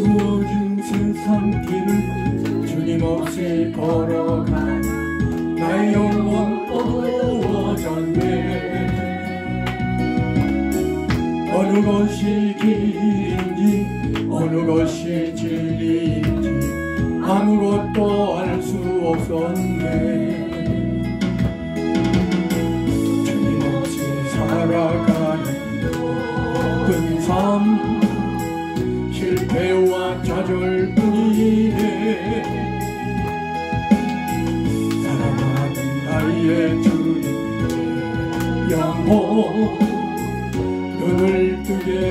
어두워진 세상 길을 주님 없이 걸어간 나의 영혼 어두워졌네. 어느 것이 길인지 어느 것이 진리인지 아무것도 알 수 없었네. 주님 없이 살아가는 큰 삶 실패와 좌절뿐이네. 사랑하는 나의 주님의 영혼 눈을 뜨게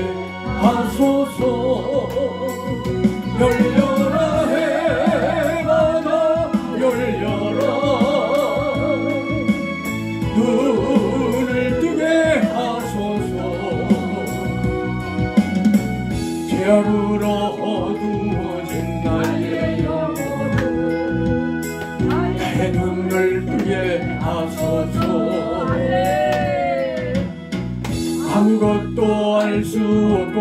하소서. 열려라 해마다 열려라. 눈을 뜨게 하소서. 죄악으로 어두워진 나의 영혼을 나의 눈을 뜨게 하소서. 아무것도 알 수 없고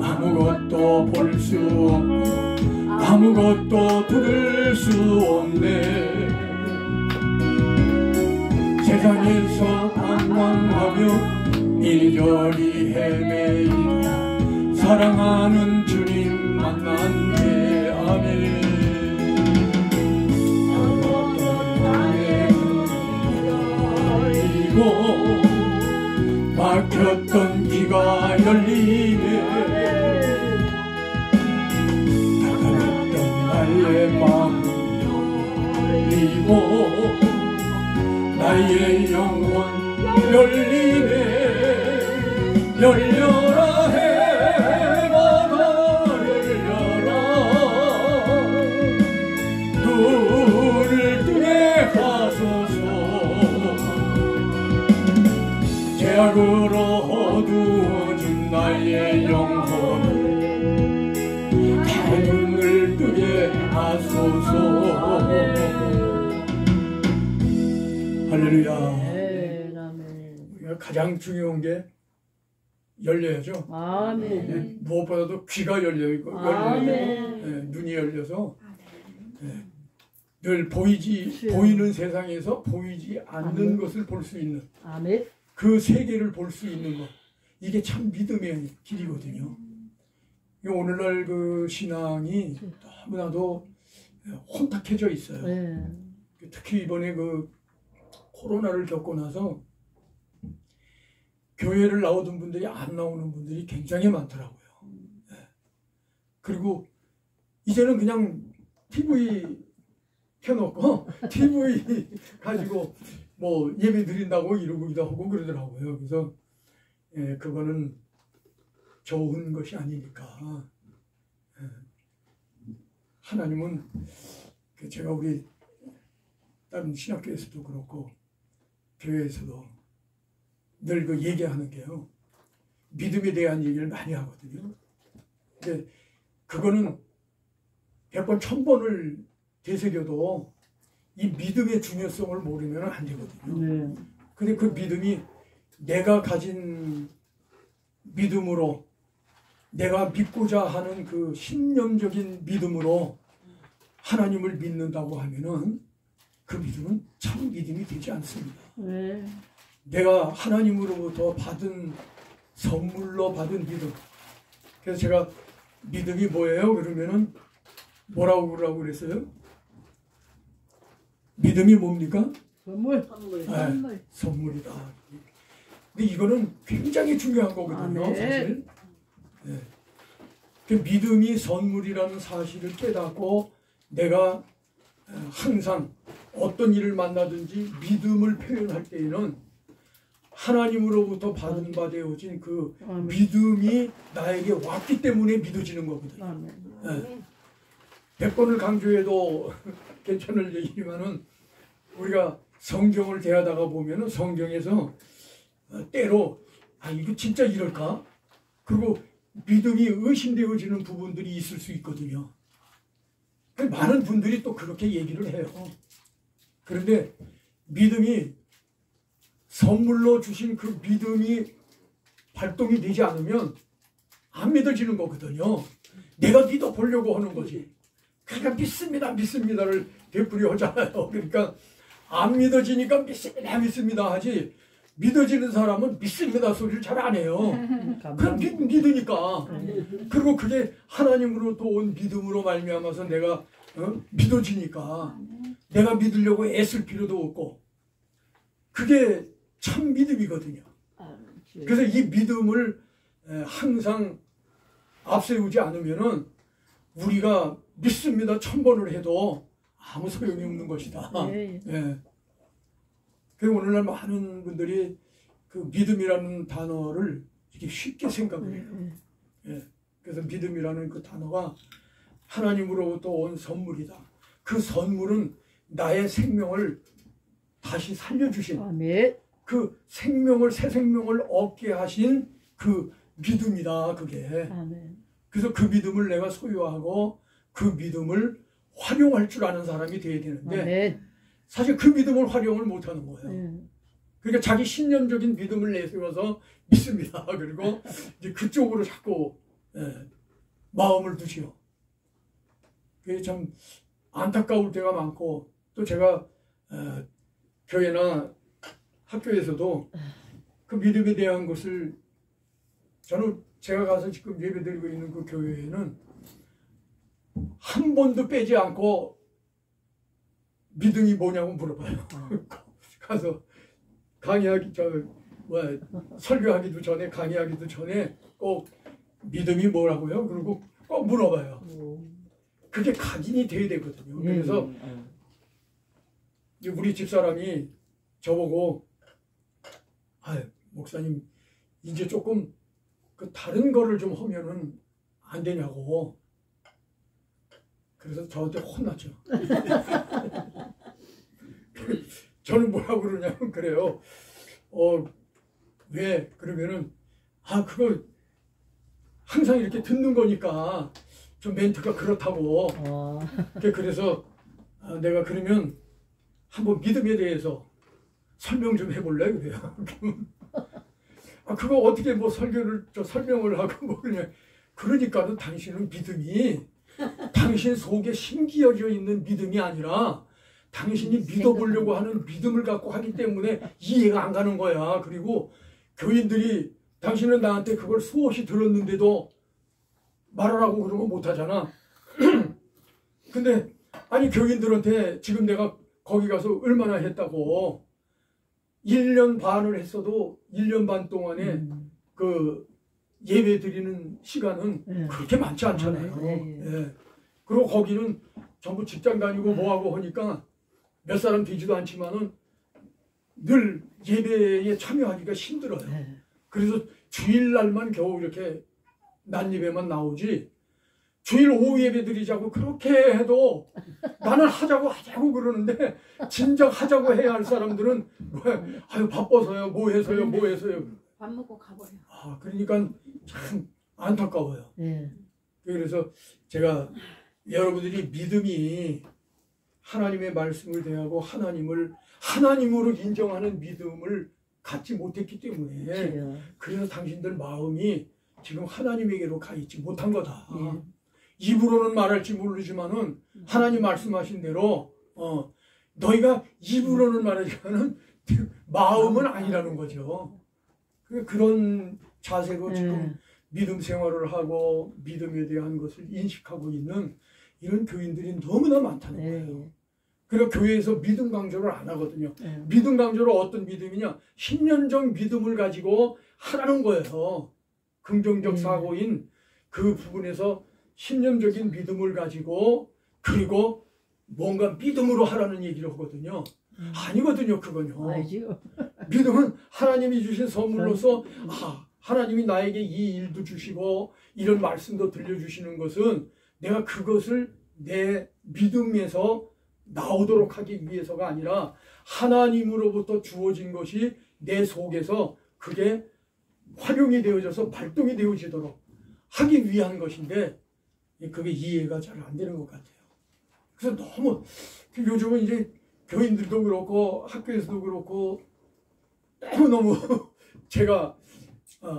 아무것도 볼 수 없고 아무것도 들을 수 없네. 세상에서 방황하며 이리저리 헤매이다 사랑하는 주님 만났네. 아멘. 나의 눈이 열리고 막혔던 귀가 열리네. 나가렸던 나의 마음이 열리고 나의 영혼 열리네. 열려라 해마다 열려라. 눈을 뜨게 하소서. 죄악으로 어두워진 나의 영혼을 나의 눈을 뜨게 하소서. 할렐루야. 우리가 가장 중요한 게 열려야죠. 아멘. 무엇보다도 귀가 열려야 되고 눈이 열려서 늘 보이는 세상에서 보이지 않는 것을 볼 수 있는 아멘. 그 세계를 볼 수 있는 것, 이게 참 믿음의 길이거든요. 오늘날 그 신앙이 너무나도 혼탁해져 있어요. 네. 특히 이번에 그 코로나를 겪고 나서 교회를 나오던 분들이 안 나오는 분들이 굉장히 많더라고요. 그리고 이제는 그냥 TV 켜놓고 TV 가지고 뭐 예배 드린다고 이러기도 하고 그러더라고요. 그래서 그거는 좋은 것이 아니니까. 하나님은 제가 우리 다른 신학교에서도 그렇고 교회에서도 늘 그 얘기하는 게요, 믿음에 대한 얘기를 많이 하거든요. 근데 그거는 100번 1000번을 되새겨도 이 믿음의 중요성을 모르면 안 되거든요. 근데 그 믿음이 내가 가진 믿음으로, 내가 믿고자 하는 그 신념적인 믿음으로 하나님을 믿는다고 하면은 그 믿음은 참 믿음이 되지 않습니다. 내가 하나님으로부터 받은 선물로 받은 믿음. 그래서 제가 믿음이 뭐예요? 그러면은 뭐라고 그러라고 그랬어요? 믿음이 뭡니까? 선물. 선물이다. 근데 이거는 굉장히 중요한 거거든요. 사실. 그 믿음이 선물이라는 사실을 깨닫고 내가 항상 어떤 일을 만나든지 믿음을 표현할 때에는 하나님으로부터 받은 바 되어진 그 믿음이 나에게 왔기 때문에 믿어지는 거거든요. 100번을 강조해도 괜찮을 얘기지만은 우리가 성경을 대하다가 보면은 성경에서 때로 이거 진짜 이럴까? 그리고 믿음이 의심되어지는 부분들이 있을 수 있거든요. 많은 분들이 또 그렇게 얘기를 해요. 그런데 믿음이 선물로 주신 그 믿음이 발동이 되지 않으면 안 믿어지는 거거든요. 내가 믿어보려고 하는 거지. 그러니까 믿습니다, 믿습니다를 되풀이 하잖아요. 그러니까 안 믿어지니까 믿습니다, 믿습니다 하지. 믿어지는 사람은 믿습니다 소리를 잘 안 해요. 그럼 믿으니까. 그리고 그게 하나님으로부터 온 믿음으로 말미암아서 내가 믿어지니까 내가 믿으려고 애쓸 필요도 없고 그게 참 믿음이거든요. 그래서 이 믿음을 항상 앞세우지 않으면은 우리가 믿습니다 1000번을 해도 아무 소용이 없는 것이다. 예. 그래서 오늘날 많은 분들이 그 믿음이라는 단어를 이렇게 쉽게 생각을 해요. 예. 그래서 믿음이라는 그 단어가 하나님으로부터 온 선물이다. 그 선물은 나의 생명을 다시 살려주신 그 생명을 새 생명을 얻게 하신 그 믿음이다. 그게. 그래서 그 믿음을 내가 소유하고 그 믿음을 활용할 줄 아는 사람이 돼야 되는데 사실 그 믿음을 활용을 못하는 거예요. 그러니까 자기 신념적인 믿음을 내세워서 믿습니다. 그리고 이제 그쪽으로 자꾸 마음을 두지요. 그게 참 안타까울 때가 많고 또 제가 교회나 학교에서도 그 믿음에 대한 것을 저는 제가 가서 지금 예배드리고 있는 그 교회에는 한 번도 빼지 않고 믿음이 뭐냐고 물어봐요. 가서 강의하기 설교하기도 전에 강의하기도 전에 꼭 믿음이 뭐라고요? 그리고 꼭 물어봐요. 그게 각인이 돼야 되거든요. 그래서 우리 집사람이 저보고 목사님 이제 조금 그 다른 거를 좀 하면은 안 되냐고. 그래서 저한테 혼났죠. 저는 뭐라고 그러냐면 그래요. 왜 그러면은 그거 항상 이렇게 듣는 거니까 좀 멘트가 그렇다고. 그래서 내가 그러면 한번 믿음에 대해서 설명 좀 해볼래? 그래요. 그거 어떻게 뭐 설명을 하고 뭐 그러냐. 그러니까는 당신은 믿음이 당신 속에 심기어져 있는 믿음이 아니라 당신이 믿어보려고 하는 믿음을 갖고 하기 때문에 이해가 안 가는 거야. 그리고 교인들이 당신은 나한테 그걸 수없이 들었는데도 말하라고 그러면 못하잖아. 근데 아니 교인들한테 지금 내가 거기 가서 얼마나 했다고 1년 반을 했어도 1년 반 동안에 그 예배 드리는 시간은 그렇게 많지 않잖아요. 예. 그리고 거기는 전부 직장 다니고 뭐하고 하니까 몇 사람 되지도 않지만은 늘 예배에 참여하기가 힘들어요. 그래서 주일날만 겨우 이렇게 난예배만 나오지 주일 오후 예배 드리자고 그렇게 해도 나는 하자고 그러는데 진작 하자고 해야 할 사람들은 바빠서요 뭐 해서요 밥 먹고 가버려. 그러니까 참 안타까워요. 그래서 제가 여러분들이 믿음이 하나님의 말씀을 대하고 하나님으로 인정하는 믿음을 갖지 못했기 때문에 그래서 당신들 마음이 지금 하나님에게로 가 있지 못한 거다. 입으로는 말할지 모르지만은 하나님 말씀하신 대로 너희가 입으로는 말하지만은 마음은 아니라는 거죠. 그런 자세로 지금 믿음 생활을 하고 믿음에 대한 것을 인식하고 있는 이런 교인들이 너무나 많다는 거예요. 그리고 교회에서 믿음 강조를 안 하거든요. 믿음 강조를 어떤 믿음이냐? 10년적 믿음을 가지고 하라는 거예요. 긍정적 사고인 그 부분에서 10년적인 믿음을 가지고 그리고 뭔가 믿음으로 하라는 얘기를 하거든요. 아니거든요, 그건요. 믿음은 하나님이 주신 선물로서 하나님이 나에게 이 일도 주시고 이런 말씀도 들려주시는 것은 내가 그것을 내 믿음에서 나오도록 하기 위해서가 아니라 하나님으로부터 주어진 것이 내 속에서 그게 활용이 되어져서 발동이 되어지도록 하기 위한 것인데 그게 이해가 잘 안 되는 것 같아요. 그래서 너무 요즘은 이제 교인들도 그렇고 학교에서도 그렇고 너무 제가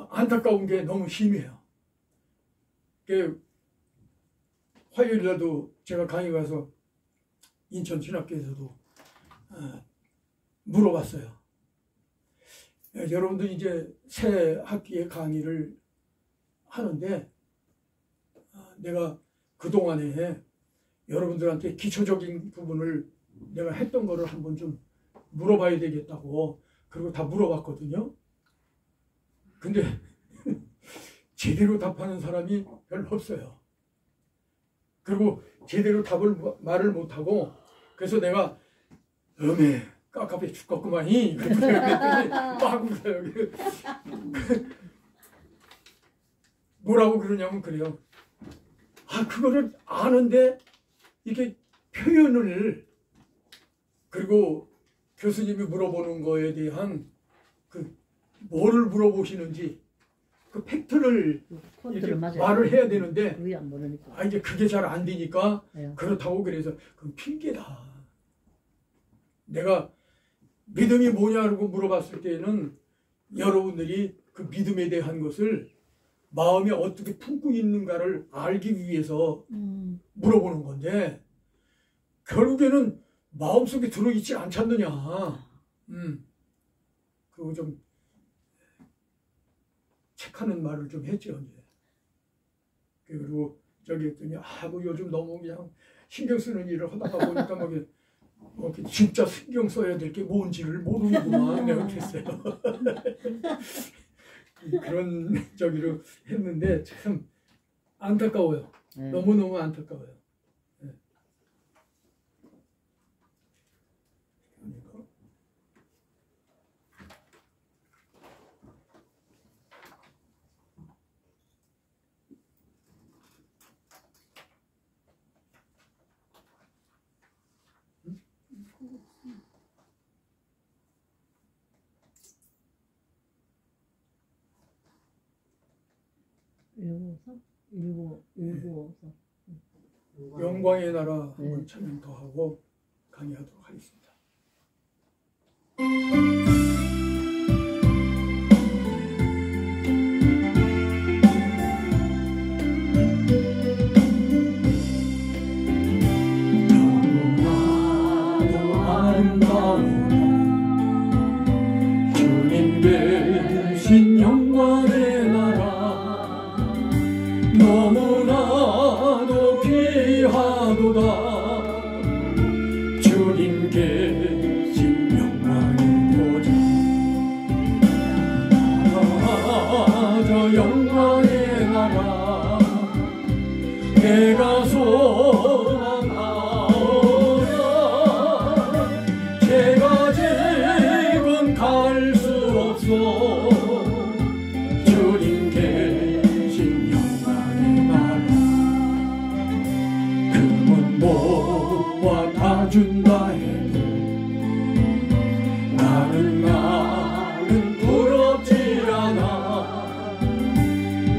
안타까운 게 너무 심해요. 화요일에도 제가 강의 가서 인천 신학교에서도 물어봤어요. 여러분들 이제 새 학기에 강의를 하는데 내가 그동안에 여러분들한테 기초적인 부분을 내가 했던 거를 한번 좀 물어봐야 되겠다고 그리고 다 물어봤거든요. 근데 제대로 답하는 사람이 별로 없어요. 그리고 제대로 말을 못하고 그래서 내가 깝깝해 죽겠구만이 그랬더니 막 웃어요. 뭐라고 그러냐면 그래요. 그거를 아는데 이게 표현을 그리고 교수님이 물어보는 거에 대한 뭐를 물어보시는지 그 팩트를 말을 해야 되는데 이제 그게 잘 안 되니까 그렇다고 그래서 그건 핑계다. 내가 믿음이 뭐냐고 물어봤을 때는 여러분들이 그 믿음에 대한 것을 마음에 어떻게 품고 있는가를 알기 위해서 물어보는 건데 결국에는 마음속에 들어있지 않지 않느냐. 그리고 좀 책하는 말을 좀 했죠. 이제. 그리고 저기 했더니 뭐 요즘 너무 그냥 신경 쓰는 일을 하다가 보니까 뭐 진짜 신경 써야 될 게 뭔지를 모르는구만 내가 그랬어요. 그런 저기로 했는데 참 안타까워요. 너무너무 안타까워요. 일구어서 영광의 나라 한번 찬양 더 하고 강의하도록 하겠습니다. 너무나도 아름다운 주님 계신 영광의 나라 너무나도 귀하도다. 주님 계신 영광의 보좌 저 영광의 나라 내가 소망하오나 제가 지금 갈 수 없어 주님 계신 영광의 나라 금은 모아 다 준다 해도 나는 부럽지 않아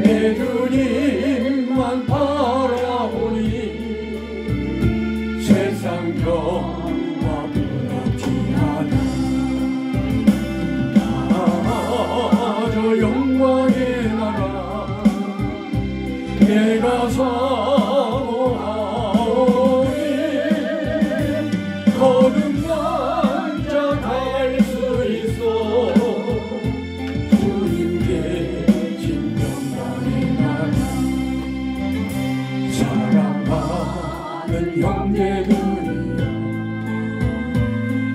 내 주님만 바라보니 세상 평화 부럽지 않아 저 영광의 나라 내가 사모하오니 거듭난 자 갈 수 있어 주님 계신 영광의 나라 사랑하는 형제들이여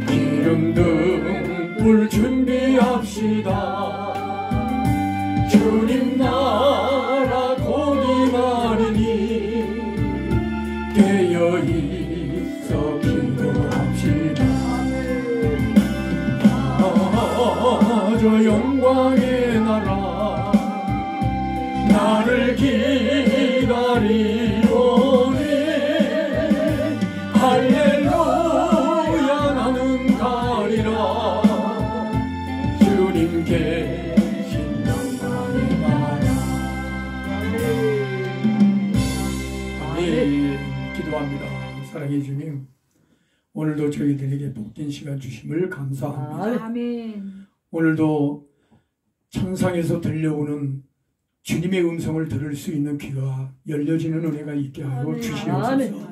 기름 등불 준비합시다 주님 나라 곧 임하리니 깨어 있어 기도합시다 저 영광의 나라 나를 기다리오니 할렐루야 나는 가리라 주님 계신 영광의 나라 아멘. 기도합니다. 사랑해 주님 오늘도 저희들에게 복된 시간 주심을 감사합니다. 아멘. 오늘도 천상에서 들려오는 주님의 음성을 들을 수 있는 귀가 열려지는 은혜가 있게 하여 주시옵소서.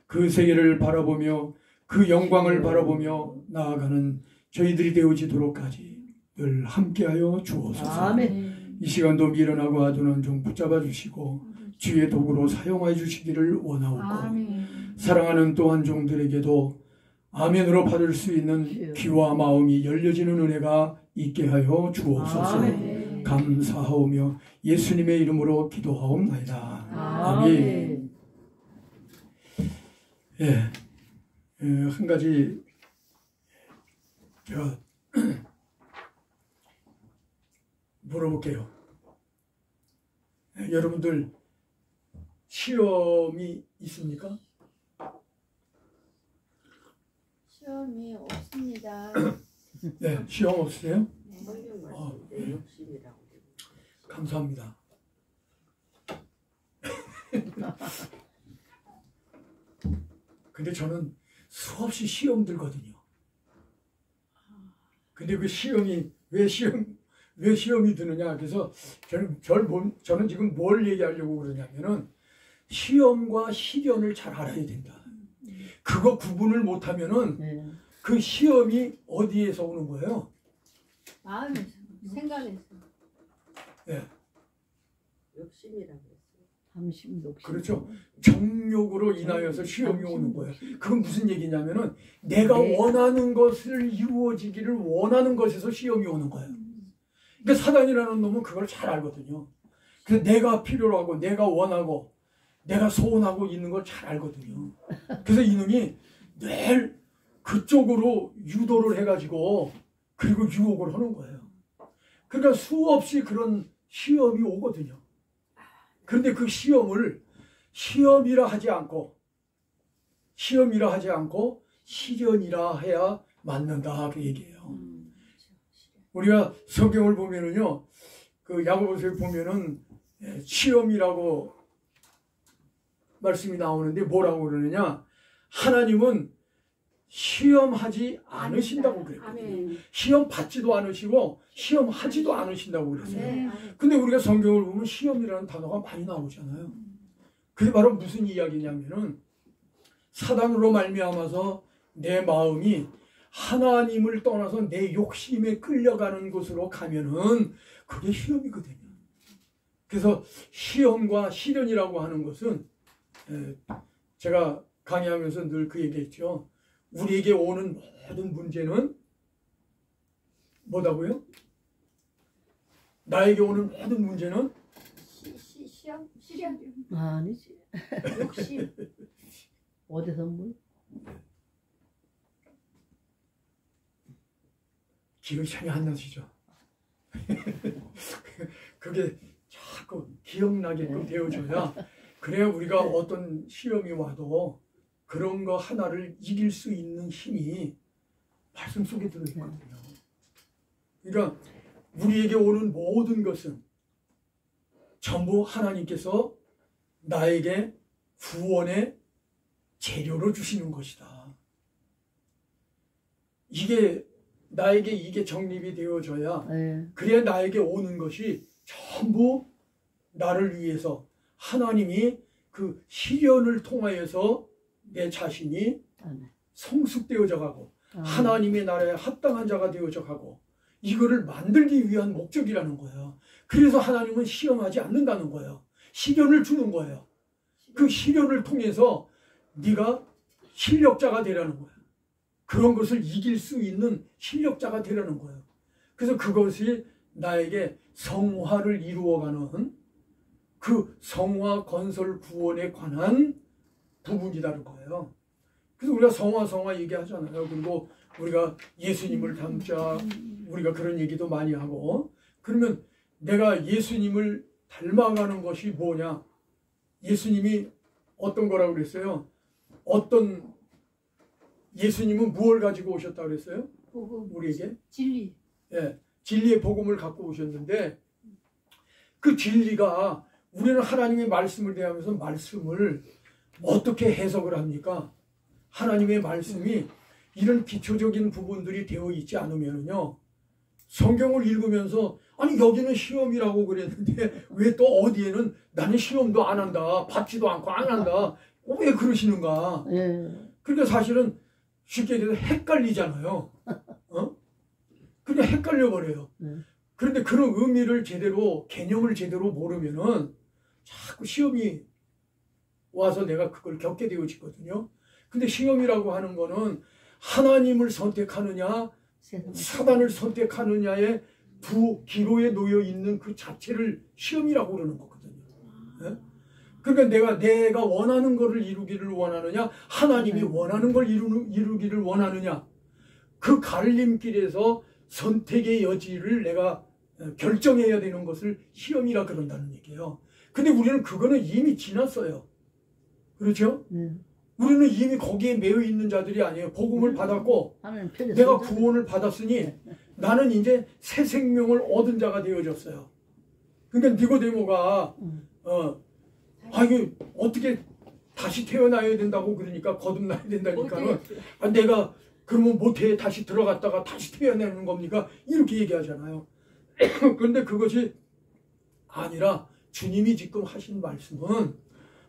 그 세계를 바라보며 그 영광을 바라보며 나아가는 저희들이 되어지도록까지 늘 함께하여 주옵소서. 아멘. 이 시간도 미련하고 아둔한 종 붙잡아 주시고 주의 도구로 사용하여 주시기를 원하옵고 사랑하는 또한 종들에게도 아멘으로 받을 수 있는 귀와 마음이 열려지는 은혜가 있게 하여 주옵소서. 아멘. 감사하오며 예수님의 이름으로 기도하옵나이다. 아멘. 예, 한 가지 제가 물어볼게요. 여러분들 시험이 있습니까? 시험이 없습니다. 네, 시험 없으세요? 네. 감사합니다. 근데 저는 수없이 시험 들거든요. 근데 그 시험이 왜 시험이 드느냐? 그래서 저는 지금 뭘 얘기하려고 그러냐면은 시험과 시련을 잘 알아야 된다. 그거 구분을 못하면은 그 시험이 어디에서 오는 거예요? 마음에서, 생각에서. 네. 욕심이라고 했어요. 탐심, 욕심. 그렇죠. 정욕으로 인하여서 시험이 오는 거예요. 그건 무슨 얘기냐면은 내가 원하는 것을 이루어지기를 원하는 것에서 시험이 오는 거예요. 그러니까 사단이라는 놈은 그걸 잘 알거든요. 그래서 내가 필요로 하고 내가 원하고 내가 소원하고 있는 걸 잘 알거든요. 그래서 이놈이 늘 그쪽으로 유도를 해가지고 그리고 유혹을 하는 거예요. 그러니까 수없이 그런 시험이 오거든요. 그런데 그 시험을 시험이라 하지 않고 시련이라 해야 맞는다 그 얘기예요. 우리가 성경을 보면은요, 그 야고보서에 보면은 시험이라고 말씀이 나오는데 뭐라고 그러느냐? 하나님은 시험하지 않으신다고 그랬거든요. 시험 받지도 않으시고 시험하지도 않으신다고 그랬어요. 근데 우리가 성경을 보면 시험이라는 단어가 많이 나오잖아요. 그게 바로 무슨 이야기냐면은 사단으로 말미암아서 내 마음이 하나님을 떠나서 내 욕심에 끌려가는 곳으로 가면은 그게 시험이거든요. 그래서 시험과 시련이라고 하는 것은 제가 강의하면서 늘 그 얘기했죠. 우리에게 오는 모든 문제는 뭐다고요? 나에게 오는 모든 문제는 시험? 시련? 아니지. 욕심. 어디서 뭐? 기억이 전혀 안 나시죠? 그게 자꾸 기억나게끔 되어줘야 그래야 우리가 어떤 시험이 와도 그런 거 하나를 이길 수 있는 힘이 말씀 속에 들어있거든요. 그러니까 우리에게 오는 모든 것은 전부 하나님께서 나에게 구원의 재료로 주시는 것이다. 나에게 이게 정립이 되어져야 그래야 나에게 오는 것이 전부 나를 위해서 하나님이 그 시련을 통하여서 내 자신이 성숙되어져 가고 하나님의 나라에 합당한 자가 되어져 가고 이거를 만들기 위한 목적이라는 거예요. 그래서 하나님은 시험하지 않는다는 거예요. 시련을 주는 거예요. 그 시련을 통해서 네가 실력자가 되라는 거예요. 그런 것을 이길 수 있는 실력자가 되라는 거예요. 그래서 그것이 나에게 성화를 이루어가는 그 성화 건설 구원에 관한 부분이라는 거예요. 그래서 우리가 성화 얘기하잖아요. 그리고 우리가 예수님을 닮자 우리가 그런 얘기도 많이 하고 그러면 내가 예수님을 닮아가는 것이 뭐냐? 예수님이 어떤 거라고 그랬어요? 예수님은 무엇을 가지고 오셨다고 그랬어요? 복음. 우리에게? 진리. 예, 진리의 복음을 갖고 오셨는데 그 진리가 우리는 하나님의 말씀을 대하면서 말씀을 어떻게 해석을 합니까? 하나님의 말씀이 이런 기초적인 부분들이 되어 있지 않으면요 성경을 읽으면서 아니 여기는 시험이라고 그랬는데 왜 또 어디에는 나는 시험도 안 한다, 받지도 않고 안 한다. 왜 그러시는가? 예. 그러니까 사실은 쉽게 얘기해서 헷갈리잖아요. 그냥 헷갈려 버려요. 그런데 그런 의미를 제대로, 개념을 제대로 모르면은 자꾸 시험이 와서 내가 그걸 겪게 되어지거든요. 근데 시험이라고 하는 거는 하나님을 선택하느냐 사단을 선택하느냐의 두 기로에 놓여 있는 그 자체를 시험이라고 그러는 거거든요. 예? 그러니까 내가 원하는 것을 이루기를 원하느냐, 하나님이 원하는 걸 이루기를 원하느냐, 그 갈림길에서 선택의 여지를 내가 결정해야 되는 것을 시험이라 그런다는 얘기예요. 근데 우리는 그거는 이미 지났어요. 그렇죠? 우리는 이미 거기에 매여 있는 자들이 아니에요. 복음을 받았고 내가 구원을 받았으니 나는 이제 새 생명을 얻은 자가 되어졌어요. 그러니까 니고데모가 이게 어떻게 다시 태어나야 된다고 그러니까 거듭나야 된다니까는 내가 그러면 모태에 다시 들어갔다가 다시 태어나는 겁니까? 이렇게 얘기하잖아요. 그런데 그것이 아니라 주님이 지금 하신 말씀은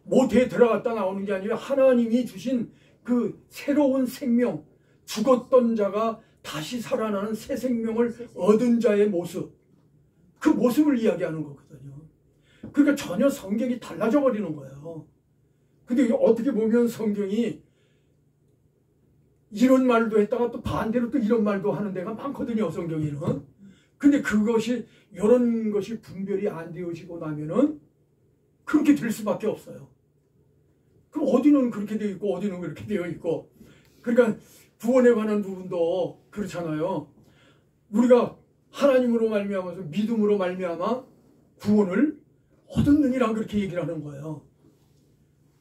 모태에 들어갔다 나오는 게 아니라 하나님이 주신 그 새로운 생명, 죽었던 자가 다시 살아나는 새 생명을 얻은 자의 모습, 그 모습을 이야기하는 거거든요. 그러니까 전혀 성경이 달라져 버리는 거예요. 근데 어떻게 보면 성경이 이런 말도 했다가 또 반대로 또 이런 말도 하는 데가 많거든요, 성경에는. 근데 그것이, 이런 것이 분별이 안 되어지고 나면은 그렇게 될 수밖에 없어요. 그럼 어디는 그렇게 되어 있고 어디는 그렇게 되어 있고. 그러니까 구원에 관한 부분도 그렇잖아요. 우리가 하나님으로 말미암아서 믿음으로 말미암아 구원을 얻었느니라 그렇게 얘기를 하는 거예요.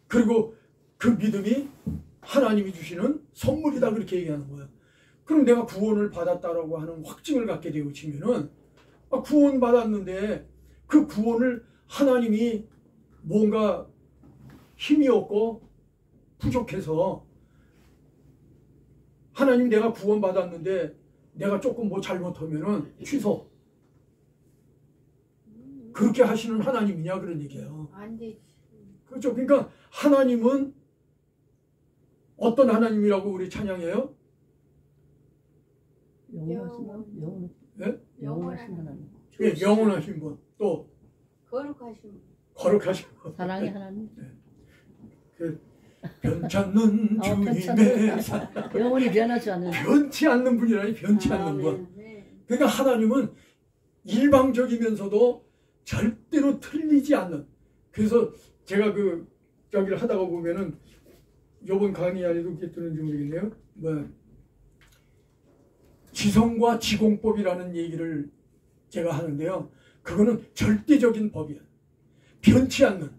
그리고 그 믿음이 하나님이 주시는 선물이다 그렇게 얘기하는 거예요. 그럼 내가 구원을 받았다라고 하는 확증을 갖게 되어지면은 구원 받았는데 그 구원을 하나님이 뭔가 힘이 없고 부족해서 하나님 내가 구원 받았는데 내가 조금 뭐 잘못하면은 취소, 그렇게 하시는 하나님이냐 그런 얘기예요. 안 되지. 그렇죠. 그러니까 하나님은 어떤 하나님이라고 우리 찬양해요? 영원하신 하나님. 예, 영원하신 분. 또 거룩하신 분. 거룩하신 분. 사랑의 하나님. 네. 그 변찮는 주님의 사랑. 영원히 변하지 않는. 변치 않는 분이라니, 변치 않는 분. 네. 그러니까 하나님은 일방적이면서도 절대로 틀리지 않는. 그래서 제가 저기를 하다가 보면은 요번 강의 안에도 이렇게 뜨는지 모르겠네요. 지성과 지공법이라는 얘기를 제가 하는데요. 그거는 절대적인 법이에요. 변치 않는,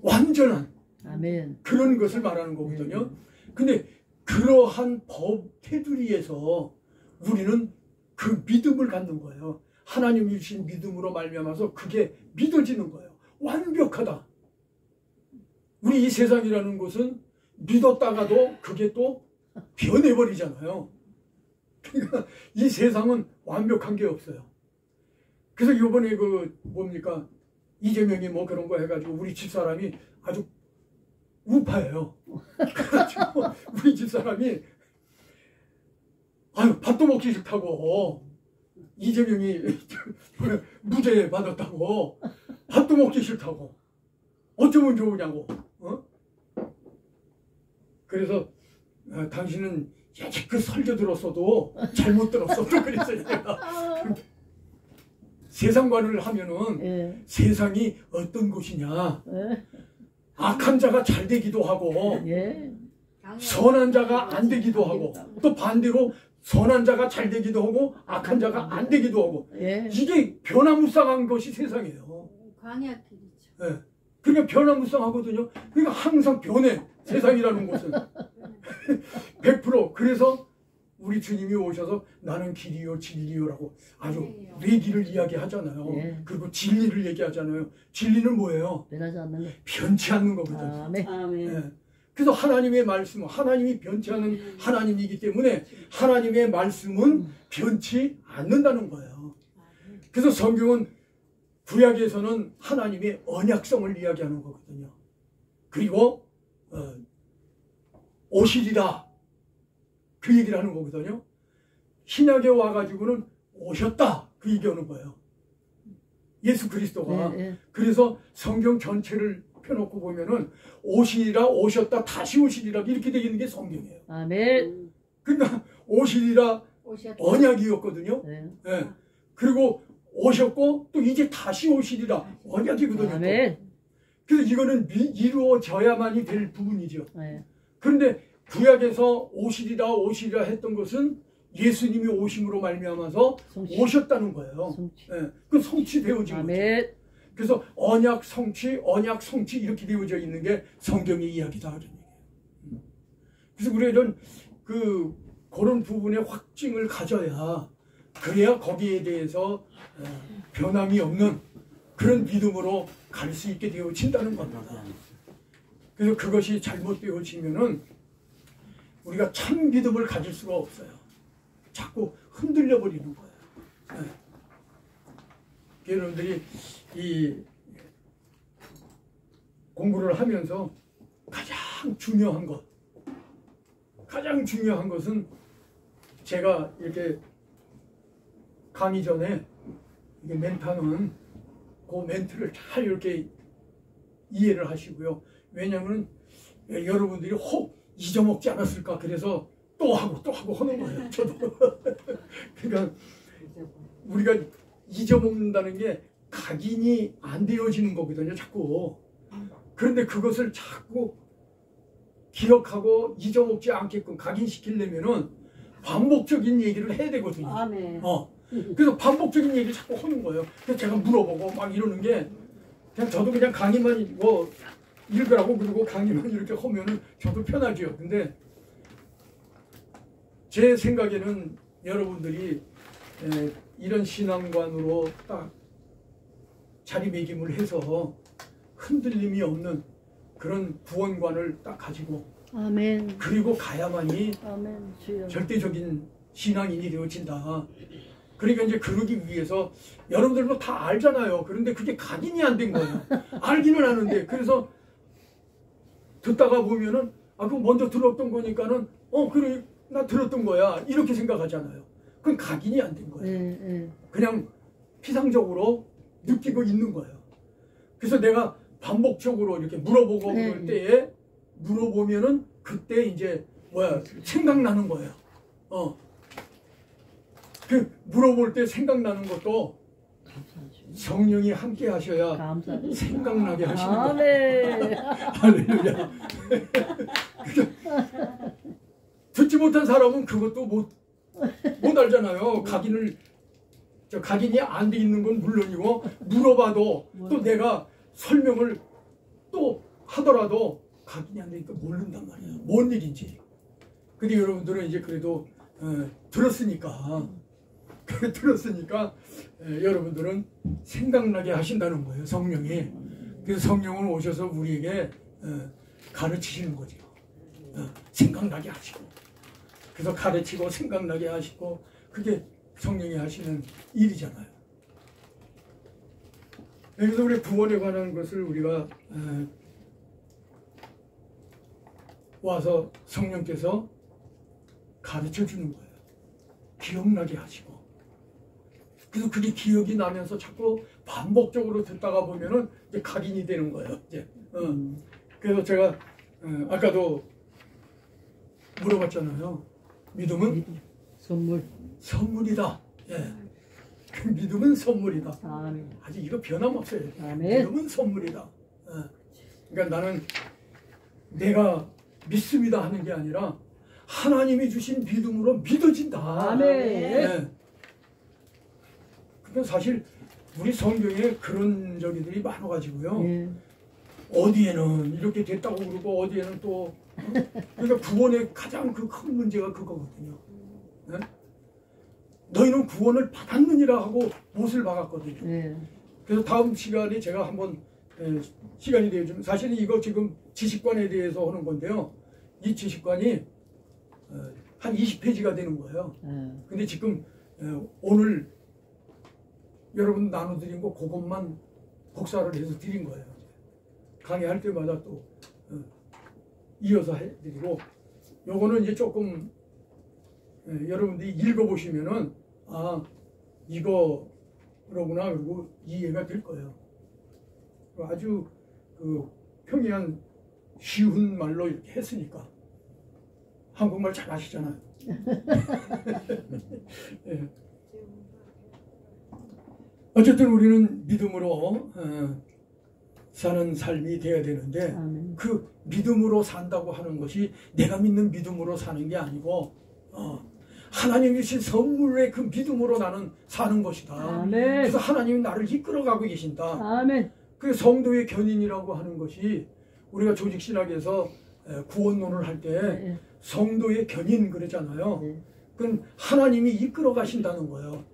완전한 아멘. 그런 것을 말하는 거거든요. 근데 그러한 법 테두리에서 우리는 그 믿음을 갖는 거예요. 하나님이 주신 믿음으로 말미암아서 그게 믿어지는 거예요. 완벽하다. 우리 이 세상이라는 것은 믿었다가도 그게 또 변해버리잖아요. 그러니까 이 세상은 완벽한 게 없어요. 그래서 이번에 뭡니까, 이재명이 뭐 그런 거 해가지고 우리 집사람이 아주 우파예요. 그래가지고 우리 집사람이 밥도 먹기 싫다고, 이재명이 무죄 받았다고, 밥도 먹기 싫다고, 어쩌면 좋으냐고. 그래서 당신은 그 설교 들었어도 잘못 들었어. 그랬어요. 세상관을 하면은 세상이 어떤 곳이냐. 악한 자가 잘 되기도 하고 선한 자가 안 되기도 하고, 또 반대로 선한 자가 잘 되기도 하고 악한 자가 안 되기도 하고, 이게 변화무쌍한 것이 세상이에요. 광야길이죠. 그러니까 변화무쌍하거든요. 그러니까 항상 변해, 세상이라는 곳은. 100%. 그래서 우리 주님이 오셔서 나는 길이요 진리요라고 아주 네 길을 이야기하잖아요. 그리고 진리를 얘기하잖아요. 진리는 뭐예요? 변하지 않는 거. 변치 않는 거거든요. 아멘. 그래서 하나님의 말씀, 하나님이 변치 않는 하나님이기 때문에 하나님의 말씀은 변치 않는다는 거예요. 그래서 성경은 구약에서는 하나님의 언약성을 이야기하는 거거든요. 그리고 오시리라 그 얘기를 하는 거거든요. 신약에 와가지고는 오셨다 그 얘기하는 거예요. 예수 그리스도가. 네, 네. 그래서 성경 전체를 펴놓고 보면은 오시리라 오셨다 다시 오시리라 이렇게 되어 있는 게 성경이에요. 아멘. 그러니까 오시리라 오셨다. 언약이었거든요. 네. 예. 그리고 오셨고 또 이제 다시 오시리라 언약이거든요. 아멘. 그래서 이거는 이루어져야만이 될 부분이죠. 네. 그런데 구약에서 오시리라 오시리라 했던 것은 예수님이 오심으로 말미암아서 성취. 오셨다는 거예요. 성취. 예. 그 성취되어진 거죠. 아멘. 그래서 언약 성취 이렇게 되어져 있는 게 성경의 이야기다 하는 얘기예요. 그래서 우리는 그런 부분의 확증을 가져야 그래야 거기에 대해서 변함이 없는 그런 믿음으로 갈 수 있게 되어진다는 겁니다. 그래서 그것이 잘못되어지면은 우리가 참 믿음을 가질 수가 없어요. 자꾸 흔들려 버리는 거예요. 여러분들이 이 공부를 하면서 가장 중요한 것은 제가 이렇게 강의 전에 이게 멘트하는 그 멘트를 잘 이렇게 이해를 하시고요. 왜냐하면 여러분들이 혹 잊어먹지 않았을까 그래서 또 하고 하는 거예요. 저도. 그러니까 우리가 잊어먹는다는 게 각인이 안 되어지는 거거든요. 자꾸. 그런데 그것을 자꾸 기억하고 잊어먹지 않게끔 각인시키려면은 반복적인 얘기를 해야 되거든요. 아멘. 그래서 반복적인 얘기를 자꾸 하는 거예요. 그래서 제가 물어보고 막 이러는 게 그냥 저도 그냥 강의만 뭐 읽으라고 그러고 강의만 이렇게 하면은 저도 편하죠. 근데 제 생각에는 여러분들이 이런 신앙관으로 딱 자리매김을 해서 흔들림이 없는 그런 구원관을 딱 가지고 아멘. 그리고 가야만이 아멘. 주여. 절대적인 신앙인이 되어진다. 그러니까 이제 그러기 위해서 여러분들도 다 알잖아요. 그런데 그게 각인이 안 된 거예요. 알기는 아는데 그래서 듣다가 보면은 그럼 먼저 들었던 거니까는 그래 나 들었던 거야 이렇게 생각하잖아요. 그건 각인이 안 된 거예요. 네, 네. 그냥 피상적으로 느끼고 있는 거예요. 그래서 내가 반복적으로 이렇게 물어보고 네. 그럴 때에 물어보면은 그때 이제 생각나는 거예요. 그 물어볼 때 생각나는 것도 감사하죠. 성령이 함께 하셔야 감사하죠. 생각나게 하시는 거예요. 아멘. 할렐루야. 듣지 못한 사람은 그것도 못 알잖아요. 각인이 안 돼 있는 건 물론이고 물어봐도 또 내가 설명을 또 하더라도 각인이 안 되니까 모른단 말이에요. 뭔 일인지. 근데 여러분들은 이제 그래도 들었으니까 여러분들은 생각나게 하신다는 거예요. 성령이. 그래서 성령은 오셔서 우리에게 가르치시는 거죠. 생각나게 하시고. 그래서 가르치고 생각나게 하시고 그게 성령이 하시는 일이잖아요. 그래서 우리 구원에 관한 것을 우리가 와서 성령께서 가르쳐 주는 거예요. 기억나게 하시고. 그래서 그게 기억이 나면서 자꾸 반복적으로 듣다가 보면은 이제 각인이 되는 거예요. 이제. 그래서 제가 아까도 물어봤잖아요. 믿음은 선물이다. 예. 그 믿음은 선물이다. 아멘. 아직 이거 변함없어요. 아멘. 믿음은 선물이다. 그러니까 나는 내가 믿습니다 하는 게 아니라 하나님이 주신 믿음으로 믿어진다. 아멘. 예. 그러니까 사실 우리 성경에 그런 저기들이 많아가지고요. 예. 어디에는 이렇게 됐다고 그러고 어디에는 또 그러니까 구원의 가장 그 큰 문제가 그거거든요. 네? 너희는 구원을 받았느니라 하고 못을 박았거든요. 예. 그래서 다음 시간에 제가 한번 시간이 되어주면 사실은 이거 지금 지식관에 대해서 하는 건데요. 이 지식관이 한 20페이지가 되는 거예요. 예. 근데 지금 오늘 여러분 나눠드린 거 그것만 복사를 해서 드린 거예요. 강의할 때마다 또 이어서 해드리고, 요거는 이제 조금 여러분들이 읽어보시면은 아 이거로구나 그리고 이해가 될 거예요. 아주 그 평이한 쉬운 말로 이렇게 했으니까 한국말 잘 하시잖아요. 예. 어쨌든 우리는 믿음으로 사는 삶이 되어야 되는데, 아멘. 그 믿음으로 산다고 하는 것이 내가 믿는 믿음으로 사는 게 아니고 하나님이 주신 선물의 그 믿음으로 나는 사는 것이다. 아멘. 그래서 하나님이 나를 이끌어가고 계신다. 아멘. 그 성도의 견인이라고 하는 것이 우리가 조직신학에서 구원론을 할 때 네. 성도의 견인 그러잖아요. 네. 그건 하나님이 이끌어 가신다는 거예요.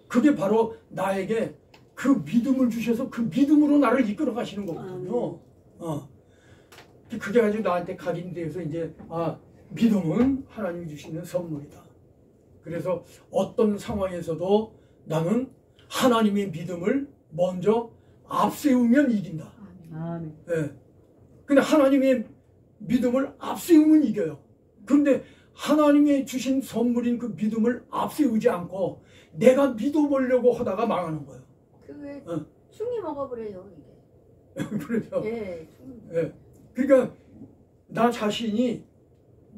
그게 바로 나에게 그 믿음을 주셔서 그 믿음으로 나를 이끌어 가시는 거거든요. 그게 아주 나한테 각인돼서 이제 믿음은 하나님이 주시는 선물이다. 그래서 어떤 상황에서도 나는 하나님의 믿음을 먼저 앞세우면 이긴다. 아멘. 예. 근데 하나님의 믿음을 앞세우면 이겨요. 그런데 하나님이 주신 선물인 그 믿음을 앞세우지 않고 내가 믿어보려고 하다가 망하는 거예요. 그게 어. 충이 먹어버려요 이게. 그렇죠. 예, 충. 예. 그러니까 나 자신이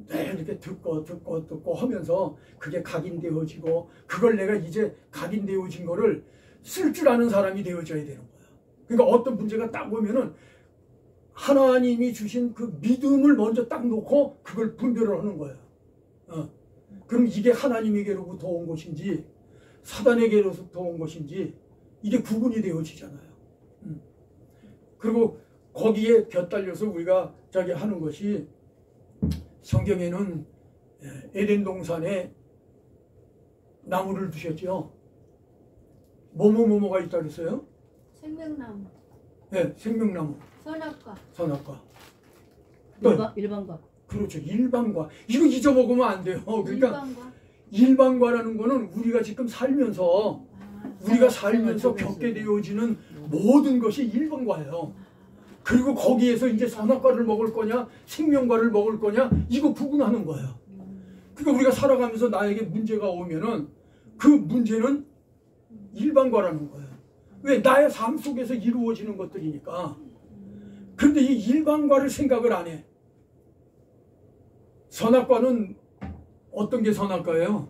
이렇게 듣고 하면서 그게 각인되어지고, 그걸 내가 이제 각인되어진 거를 쓸 줄 아는 사람이 되어져야 되는 거예요. 그러니까 어떤 문제가 딱 오면은 하나님이 주신 그 믿음을 먼저 딱 놓고 그걸 분별을 하는 거예요. 그럼 이게 하나님에게로부터 온 것인지 사단에게로부터 온 것인지 이게 구분이 되어지잖아요. 그리고 거기에 곁달려서 우리가 하는 것이, 성경에는 에덴 동산에 나무를 두셨죠. 뭐뭐뭐뭐가 있다 그랬어요? 생명나무, 네, 생명나무, 선악과. 선악과. 또, 일반과. 그렇죠. 일반과. 이거 잊어먹으면 안 돼요. 그러니까 일반과. 일반과라는 거는 우리가 지금 살면서 우리가 살면서 생활 겪게 되어지는 모든 것이 일반과예요. 그리고 거기에서 이제 선악과를 먹을 거냐 생명과를 먹을 거냐 이거 구분하는 거예요. 그러니까 우리가 살아가면서 나에게 문제가 오면은 그 문제는 일반과라는 거예요. 왜? 나의 삶 속에서 이루어지는 것들이니까. 그런데 이 일반과를 생각을 안 해. 선악과는 어떤 게 선악과예요?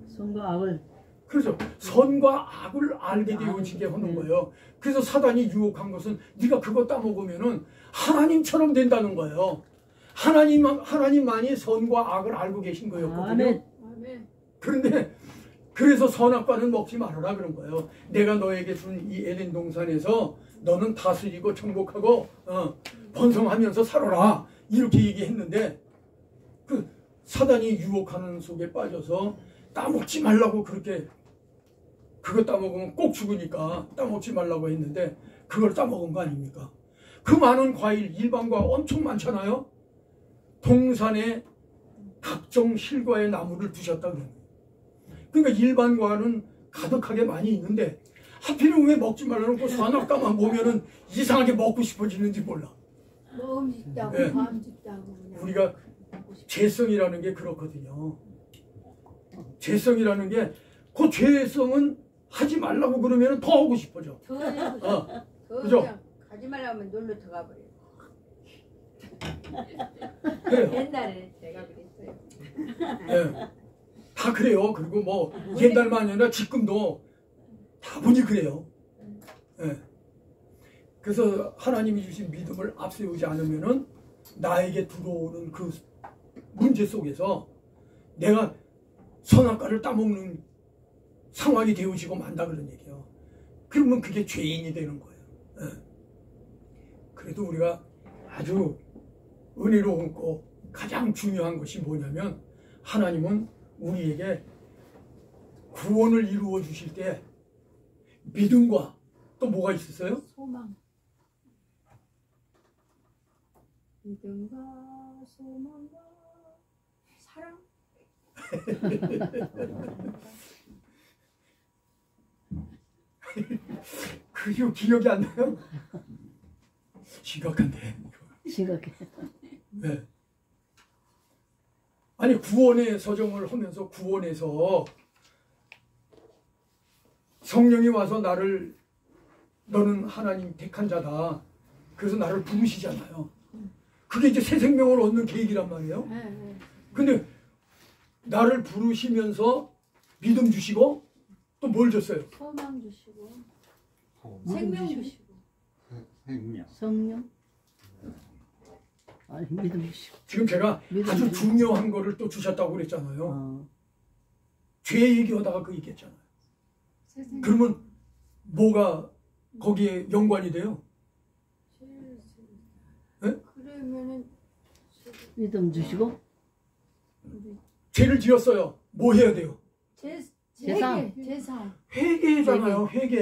선과 악을. 그렇죠. 선과 악을 알게 되어지게 하는 거예요. 그래서 사단이 유혹한 것은 네가 그거 따먹으면은 하나님처럼 된다는 거예요. 하나님만이 선과 악을 알고 계신 거였거든요. 아멘. 아멘. 그런데 그래서 선악과는 먹지 말아라 그런 거예요. 내가 너에게 준 이 에덴 동산에서 너는 다스리고 정복하고 번성하면서 살아라 이렇게 얘기했는데, 그 사단이 유혹하는 속에 빠져서 따먹지 말라고 그렇게, 그거 따먹으면 꼭 죽으니까 따먹지 말라고 했는데 그걸 따먹은 거 아닙니까? 그 많은 과일 일반과 엄청 많잖아요. 동산에 각종 실과의 나무를 두셨다 그래요. 그러니까 일반과는 가득하게 많이 있는데 하필이면 왜 먹지 말라놓고 선악과만 보면은 이상하게 먹고 싶어지는지 몰라. 먹음 싶다고, 네. 마음 싶다고. 그냥 우리가 먹고 싶다. 죄성이라는 게 그렇거든요. 죄성이라는 게 그 죄성은 하지 말라고 그러면 더 하고 싶어져. 더 해보자. 더 그죠? 그냥 가지 말라면 놀러 들어가 버려. 그래요. 옛날에 제가 그랬어요. 예. 다 그래요. 그리고 뭐 옛날만 아니라 지금도 다분히 그래요. 예. 그래서 하나님이 주신 믿음을 앞세우지 않으면은 나에게 들어오는 그 문제 속에서 내가 선악과를 따먹는 상황이 되어지고 만다 그런 얘기예요. 그러면 그게 죄인이 되는 거예요. 예. 그래도 우리가 아주 은혜로운 거 가장 중요한 것이 뭐냐면, 하나님은 우리에게 구원을 이루어 주실 때 믿음과 또 뭐가 있었어요? 소망. 믿음과 소망과 사랑. 그리고 기억이 안 나요? 심각한데. 심각해. 네. 아니 구원의 서정을 하면서 구원에서 성령이 와서 나를 너는 하나님 택한 자다. 그래서 나를 부르시잖아요. 그게 이제 새 생명을 얻는 계획이란 말이에요. 네. 근데 나를 부르시면서 믿음 주시고 또 뭘 줬어요? 소망 주시고 호. 생명 주시고 생명. 성령. 아니 믿음 주시고. 지금 제가 믿음 아주 주시고. 중요한 거를 또 주셨다고 그랬잖아요. 어. 죄 얘기하다가 그 얘기했잖아요. 세상에 그러면 뭐가 거기에 연관이 돼요? 네? 그러면은 믿음 주시고. 죄를 지었어요. 뭐 해야 돼요? 재산. 재산 회개잖아요. 회개.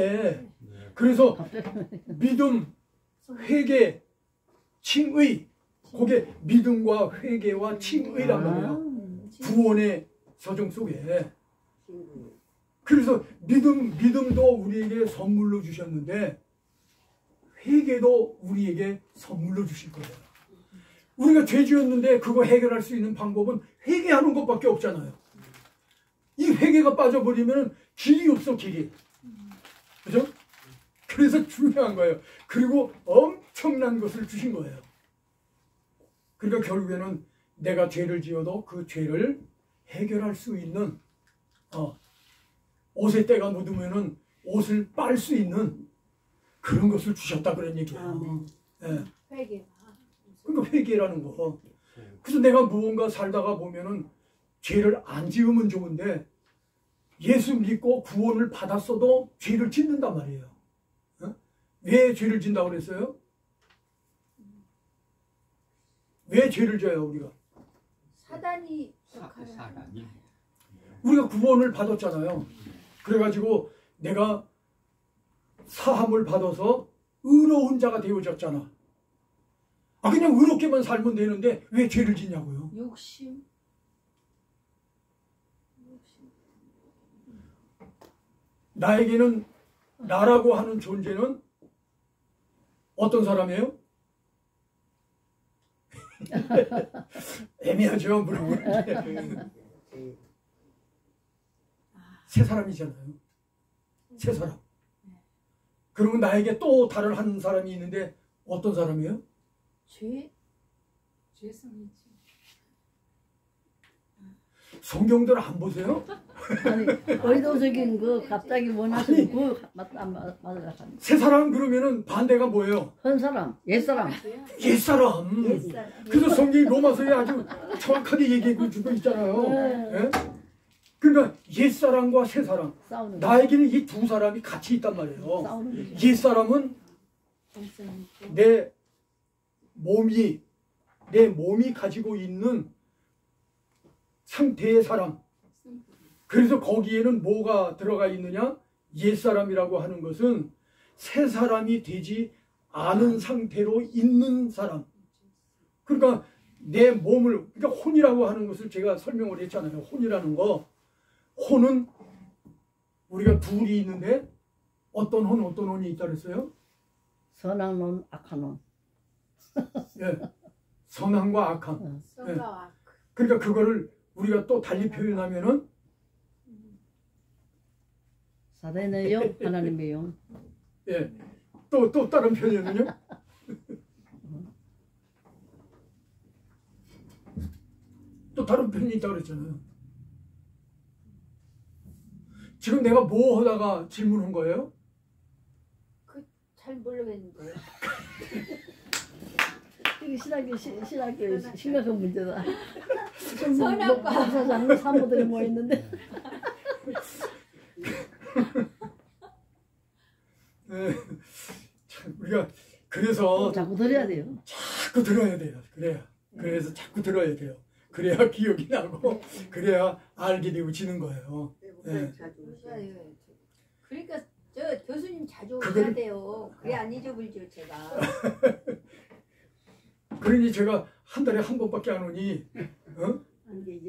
네. 그래서 갑자기 믿음, 회개, 칭의. 그게 믿음과 회개와 칭의란 말이에요. 구원의 서정 속에. 친구. 그래서 믿음도 우리에게 선물로 주셨는데 회개도 우리에게 선물로 주실 거예요. 우리가 죄 지었는데 그거 해결할 수 있는 방법은 회개하는 것밖에 없잖아요. 이 회개가 빠져버리면 길이 없어, 길이. 그죠? 그래서 중요한 거예요. 그리고 엄청난 것을 주신 거예요. 그러니까 결국에는 내가 죄를 지어도 그 죄를 해결할 수 있는 옷에 때가 묻으면은 옷을 빨 수 있는 그런 것을 주셨다 그런 얘기예요. 예. 회개가 그러니까 회개라는 거. 그래서 내가 무언가 살다가 보면은 죄를 안 지으면 좋은데 예수 믿고 구원을 받았어도 죄를 짓는단 말이에요. 어? 왜 죄를 짓는다고 그랬어요? 왜 죄를 져요 우리가? 사단이 역할을 사단이. 우리가 구원을 받았잖아요. 그래가지고 내가 사함을 받아서 의로운 자가 되어졌잖아. 그냥 의롭게만 살면 되는데 왜 죄를 짓냐고요? 욕심 나에게는 나라고 하는 존재는 어떤 사람이에요? 애매하죠. 물어보는 게. 새 사람이잖아요. 새 사람. 그러면 나에게 또 다른 한 사람이 있는데 어떤 사람이에요? 죄성이지. 성경들 안 보세요? 아니 의도적인 거 갑자기 원하시는 그 맞으라 하는. 새 사람 그러면은 반대가 뭐예요? 한 사람, 옛 사람. 옛사람. 그래서 성경이 로마서에 아주 정확하게 얘기해 주고 있잖아요. 네. 예? 그러니까 옛사람과 새사람. 싸우는 거. 나에게는 이 두 사람이 같이 있단 말이에요. 싸우는 거죠. 옛사람은 내 몸이 가지고 있는 상태의 사람. 그래서 거기에는 뭐가 들어가 있느냐? 옛사람이라고 하는 것은 새 사람이 되지 않은 상태로 있는 사람. 그러니까 내 몸을, 그러니까 혼이라고 하는 것을 제가 설명을 했잖아요. 혼이라는 거. 혼은 우리가 둘이 있는데 어떤 혼이 있다 그랬어요? 선한 놈, 악한 놈. 예. 선함과 악함. 선과 악. 그러니까 그거를 우리가 또 달리 표현하면은 사단의 영, 하나님의 영. 예. 또 다른 표현은요? 또 다른 표현이 있다고 그랬잖아요. 지금 내가 뭐 하다가 질문한 거예요? 잘 모르겠는데. 이게 신학교 심각한 문제다. 선악과 목사장 사모들이 모여 있는데. 예. 참 우리가 그래서 자꾸 들어야 돼요. 자꾸 들어야 돼요. 그래서 자꾸 들어야 돼요. 그래야 기억이 나고 그래야 알게 되고 지는 거예요. 예. 그러니까 저 교수님 자주 오셔야 그걸- 돼요. 그래 안 잊어버리죠 제가. 그러니 제가 한 달에 한 번밖에 안 오니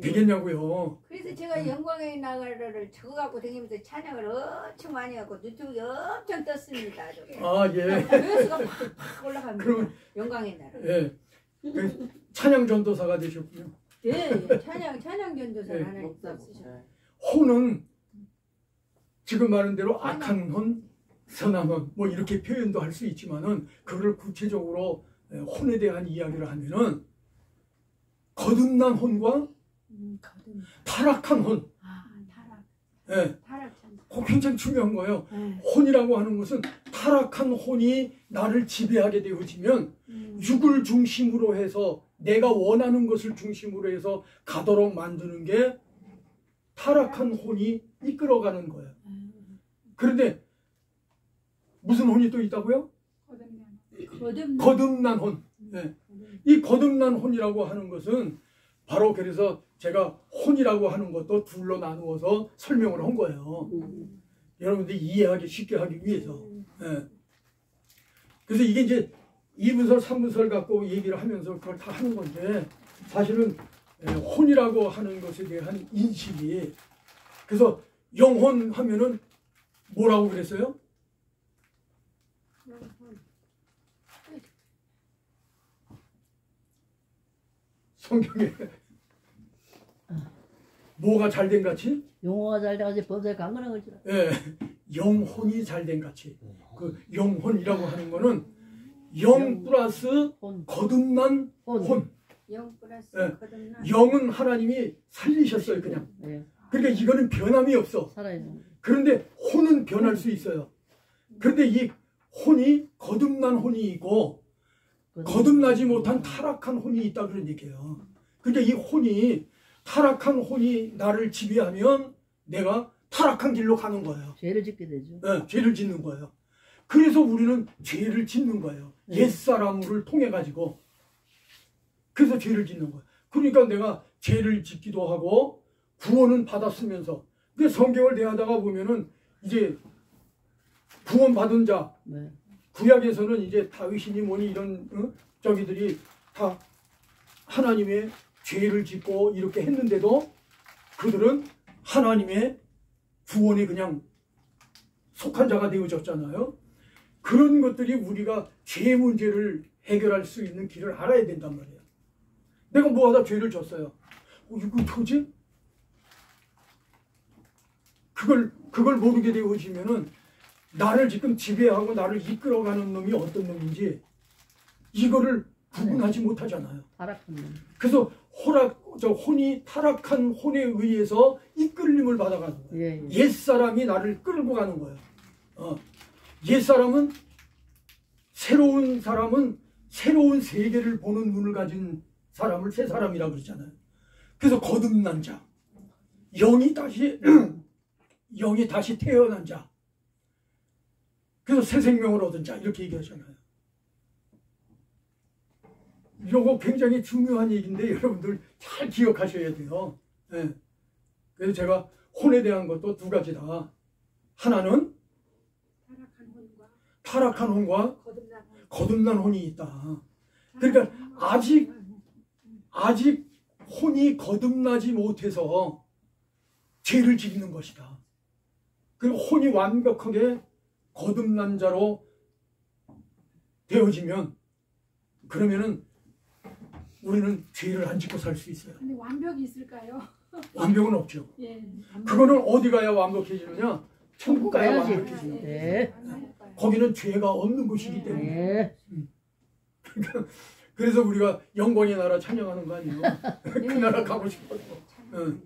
되겠냐고요. 그래서 제가 영광의 나라를 적어갖고 다니면서 찬양을 엄청 많이 하고 유튜브에 엄청 떴습니다. 아주. 아 예. 조회수가 팍팍 올라갑니다. 그럼- 영광의 나라. 예. 그 찬양 전도사가 되셨군요. 예, 찬양 전도사 예. 하나님 쓰셨어요. 혼은 지금 말한 대로 악한 혼, 선한 혼, 뭐 이렇게 표현도 할 수 있지만은 그걸 구체적으로 혼에 대한 이야기를 하면은 거듭난 혼과 거듭. 타락한 혼, 타락. 예, 타락 참. 그거 굉장히 중요한 거예요. 예. 혼이라고 하는 것은 타락한 혼이 나를 지배하게 되어지면 육을 중심으로 해서 내가 원하는 것을 중심으로 해서 가도록 만드는 게 타락한 혼이 이끌어가는 거예요. 그런데 무슨 혼이 또 있다고요? 거듭. 거듭난 혼. 예. 이 거듭난 혼이라고 하는 것은 바로 그래서 제가 혼이라고 하는 것도 둘로 나누어서 설명을 한 거예요. 여러분들이 이해하기 쉽게 하기 위해서. 예. 그래서 이게 이제 2분설, 3분설 갖고 얘기를 하면서 그걸 다 하는 건데 사실은 혼이라고 하는 것에 대한 인식이 그래서 영혼 하면은 뭐라고 그랬어요? 성경에 뭐가 잘된 같이? 용어가 잘 돼가지고 법에 강건한 거지. 예, 영혼이 잘된 같이. 그 영혼이라고 하는 거는 영 플러스 혼. 거듭난 혼. 영 플러스 예. 거듭나. 영은 하나님이 살리셨어요, 그냥. 예. 그러니까 이거는 변함이 없어. 살아있는. 그런데 혼은 변할 수 있어요. 그런데 이 혼이 거듭난 혼이 있고 거듭나지 못한 타락한 혼이 있다 그런 얘기예요. 그러니까 이 혼이 타락한 혼이 나를 지배하면 내가 타락한 길로 가는 거예요. 죄를 짓게 되죠. 네, 죄를 짓는 거예요. 그래서 우리는 죄를 짓는 거예요. 옛사람을 통해 가지고. 그래서 죄를 짓는 거예요. 그러니까 내가 죄를 짓기도 하고 구원은 받았으면서 근데 성경을 대하다가 보면은 이제 구원 받은 자 네. 구약에서는 이제 다윗이니 뭐니 이런 저기들이 다 하나님의 죄를 짓고 이렇게 했는데도 그들은 하나님의 구원에 그냥 속한 자가 되어졌잖아요. 그런 것들이 우리가 죄 문제를 해결할 수 있는 길을 알아야 된단 말이에요. 내가 뭐 하다 죄를 졌어요. 이거 뭐지? 그걸 모르게 되어지면은 나를 지금 지배하고 나를 이끌어가는 놈이 어떤 놈인지 이거를 구분하지 못하잖아요. 타락한 놈. 그래서 혼이 타락한 혼에 의해서 이끌림을 받아가는 거예요. 예, 예. 옛사람이 나를 끌고 가는 거예요. 옛사람은 새로운 세계를 보는 눈을 가진 사람을 새 사람이라고 그러잖아요. 그래서 거듭난 자, 영이 다시 태어난 자, 그래서 새 생명을 얻은 자 이렇게 얘기하잖아요. 이거 굉장히 중요한 얘기인데 여러분들 잘 기억하셔야 돼요. 네. 그래서 제가 혼에 대한 것도 두 가지다. 하나는 타락한 혼과 거듭난 혼이 있다. 그러니까 아직 혼이 거듭나지 못해서 죄를 짓는 것이다. 그리고 혼이 완벽하게 거듭난 자로 되어지면 그러면은 우리는 죄를 안 짓고 살 수 있어요. 근데 완벽이 있을까요? 완벽은 없죠. 예. 그거는 어디 가야 완벽해지느냐? 천국 가야 가야지. 완벽해지는 거예요. 네. 거기는 죄가 없는 곳이기 때문에. 네. 그래서 우리가 영광의 나라 찬양하는 거 아니에요? 그 나라 가고 싶어서. 응.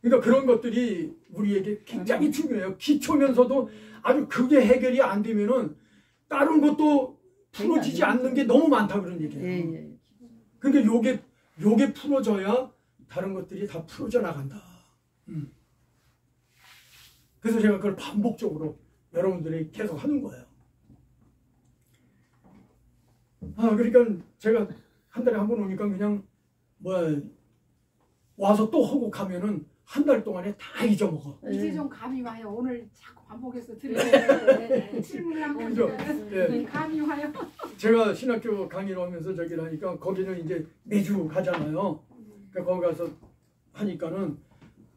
그러니까 그런 것들이 우리에게 굉장히 중요해요. 기초면서도 아주 그게 해결이 안 되면은 다른 것도 풀어지지 않는 게 너무 많다 그런 얘기예요. 예, 예. 그러니까 요게 풀어져야 다른 것들이 다 풀어져 나간다. 그래서 제가 그걸 반복적으로 여러분들이 계속 하는 거예요. 그러니까 제가 한 달에 한 번 오니까 그냥 와서 또 하고 가면은 한 달 동안에 다 잊어먹어. 이제 좀 감이 와요. 오늘 자꾸 반복해서 네, 들으세요. 질문을 한 그죠? 거니까 예. 감이 와요. 제가 신학교 강의를 하면서 저기를 하니까 거기는 이제 매주 가잖아요. 그러니까 거기 가서 하니까는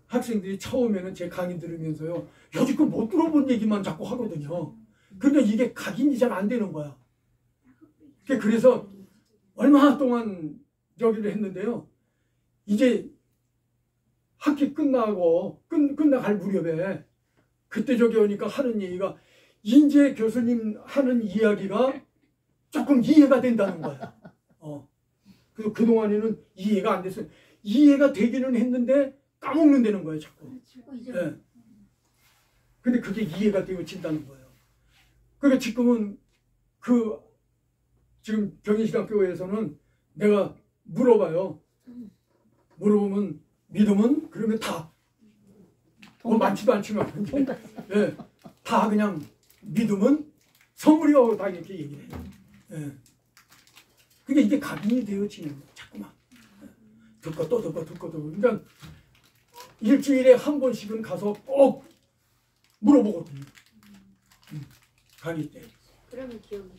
학생들이 처음에는 제 강의 들으면서요, 여지껏 못 들어본 얘기만 자꾸 하거든요. 그러니까 이게 각인이 잘 안 되는 거야. 그래서 얼마 동안 저기를 했는데요. 이제 학기 끝나고 끝나갈 무렵에 그때 저기 오니까 하는 얘기가, 인재 교수님 하는 이야기가 조금 이해가 된다는 거야. 그래서 그동안에는 이해가 안 됐어요. 이해가 되기는 했는데 까먹는다는 거예요, 자꾸. 예. 근데 그게 이해가 되어진다는 거예요. 그러니까 지금은 지금 경인신학교에서는 내가 물어봐요. 물어보면 믿음은 그러면 다 많지도 않지만 예, 다 그냥 믿음은 선물이라고 다 이렇게 얘기를 해요. 예. 그게 이게 각인이 되어지는 거예요. 자꾸만 듣고 또 듣고 듣고 또. 그러니까 일주일에 한 번씩은 가서 꼭 물어보거든요. 강의 때. 그러면 기억이.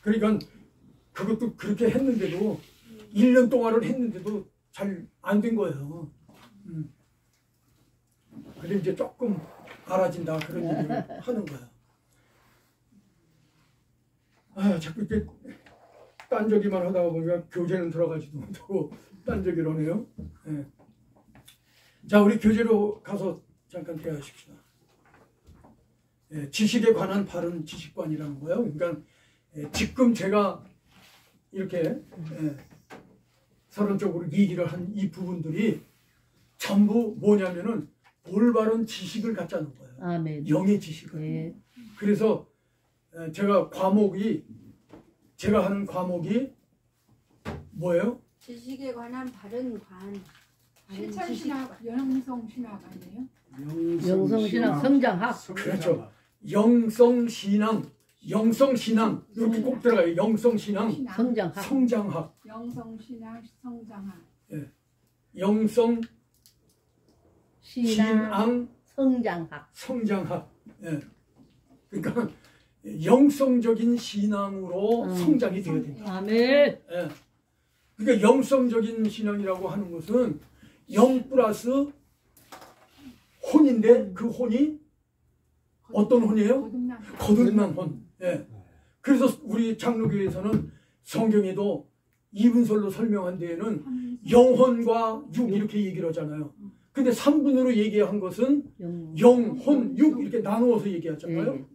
그러니까 그것도 그렇게 했는데도 1년 동안을 했는데도 잘 안 된 거예요. 그래 이제 조금 알아진다 그런 얘기를 하는 거야. 아, 자꾸 이렇게 딴저기만 하다가 보니까 교재는 들어가지도 못하고 딴저기로 하네요. 네. 자, 우리 교재로 가서 잠깐 대화하십시다. 예, 지식에 관한 바른 지식관이라는 거예요. 그러니까 지금 제가 이렇게 서론적으로 얘기를 한 이 부분들이 전부 뭐냐면은 올바른 지식을 갖자는 거예요. 아멘. 영의 지식을. 네. 그래서 제가 하는 과목이 뭐예요? 지식에 관한 바른 실천신학, 영성신학 아니에요? 영성신학, 성장학. 그렇죠. 영성신앙 이렇게 꼭 들어가요. 영성신앙, 성장학. 성장학. 영성신학, 성장학. 예. 영성신앙, 성장학. 성장학. 예. 그러니까 영성적인 신앙으로 성장이 되어야 된다. 아멘. 예. 그러니까 영성적인 신앙이라고 하는 것은 영 플러스 혼인데 그 혼이 어떤 혼이에요? 거듭난 혼. 예. 그래서 우리 장로교에서는 성경에도 이분설로 설명한 데에는 영혼과 육 이렇게 얘기를 하잖아요. 근데 3분으로 얘기한 것은 영혼, 육 이렇게 나누어서 얘기하잖아요. 네.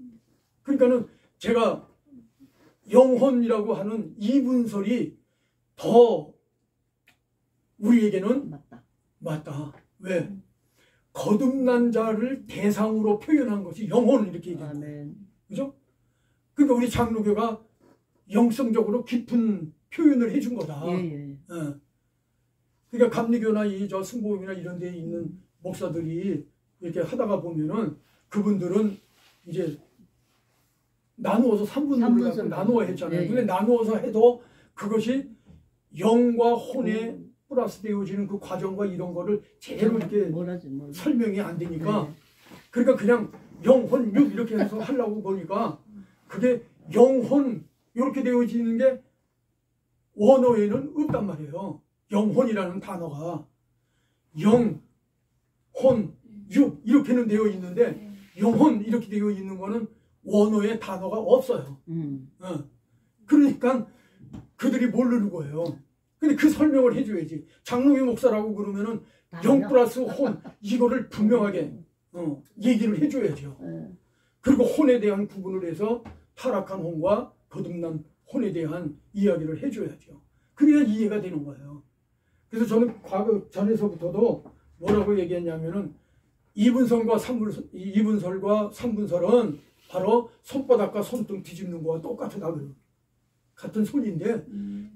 그러니까는 제가 영혼이라고 하는 이분설이 더 우리에게는 맞다. 왜? 거듭난 자를 대상으로 표현한 것이 영혼을 이렇게 얘기하는 거예요. 그죠? 그러니까 우리 장로교가 영성적으로 깊은 표현을 해준 거다. 예. 그러니까 감리교나 저 승보음이나 이런 데에 있는 목사들이 이렇게 하다가 보면은 그분들은 이제 나누어서 3분으로 나누어 했잖아요. 근데 나누어서 해도 그것이 영과 혼에 플러스 되어지는 그 과정과 이런 거를 제대로 이렇게 설명이 안 되니까 그러니까 그냥 영혼 육 이렇게 해서 하려고 보니까 그게 영혼 이렇게 되어지는 게 원어에는 없단 말이에요. 영혼이라는 단어가 영, 혼, 육 이렇게는 되어 있는데 영혼 이렇게 되어 있는 거는 원어에 단어가 없어요. 그러니까 그들이 모르는 거예요. 근데 그 설명을 해줘야지. 장로교 목사라고 그러면은 영 플러스 혼 이거를 분명하게 얘기를 해줘야죠. 그리고 혼에 대한 구분을 해서 타락한 혼과 거듭난 혼에 대한 이야기를 해줘야죠. 그래야 이해가 되는 거예요. 그래서 저는 과거 전에서부터도 뭐라고 얘기했냐면은 이분설과 삼분설은 바로 손바닥과 손등 뒤집는 거와 똑같다. 같은 손인데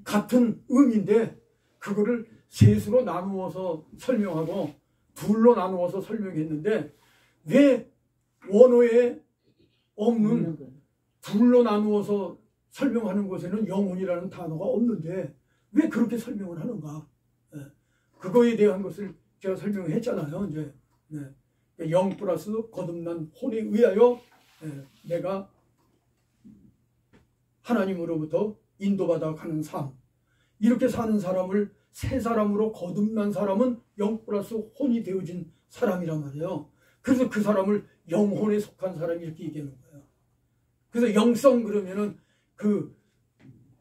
같은 음인데 그거를 셋으로 나누어서 설명하고 둘로 나누어서 설명했는데 왜 원어에 없는 둘로 나누어서 설명하는 것에는 영혼이라는 단어가 없는데 왜 그렇게 설명을 하는가? 그거에 대한 것을 제가 설명했잖아요. 이제 영 플러스 거듭난 혼에 의하여 내가 하나님으로부터 인도받아 가는 삶. 이렇게 사는 사람을 새 사람으로 거듭난 사람은 영 플러스 혼이 되어진 사람이란 말이에요. 그래서 그 사람을 영혼에 속한 사람이 이렇게 얘기하는 거예요. 그래서 영성 그러면은 그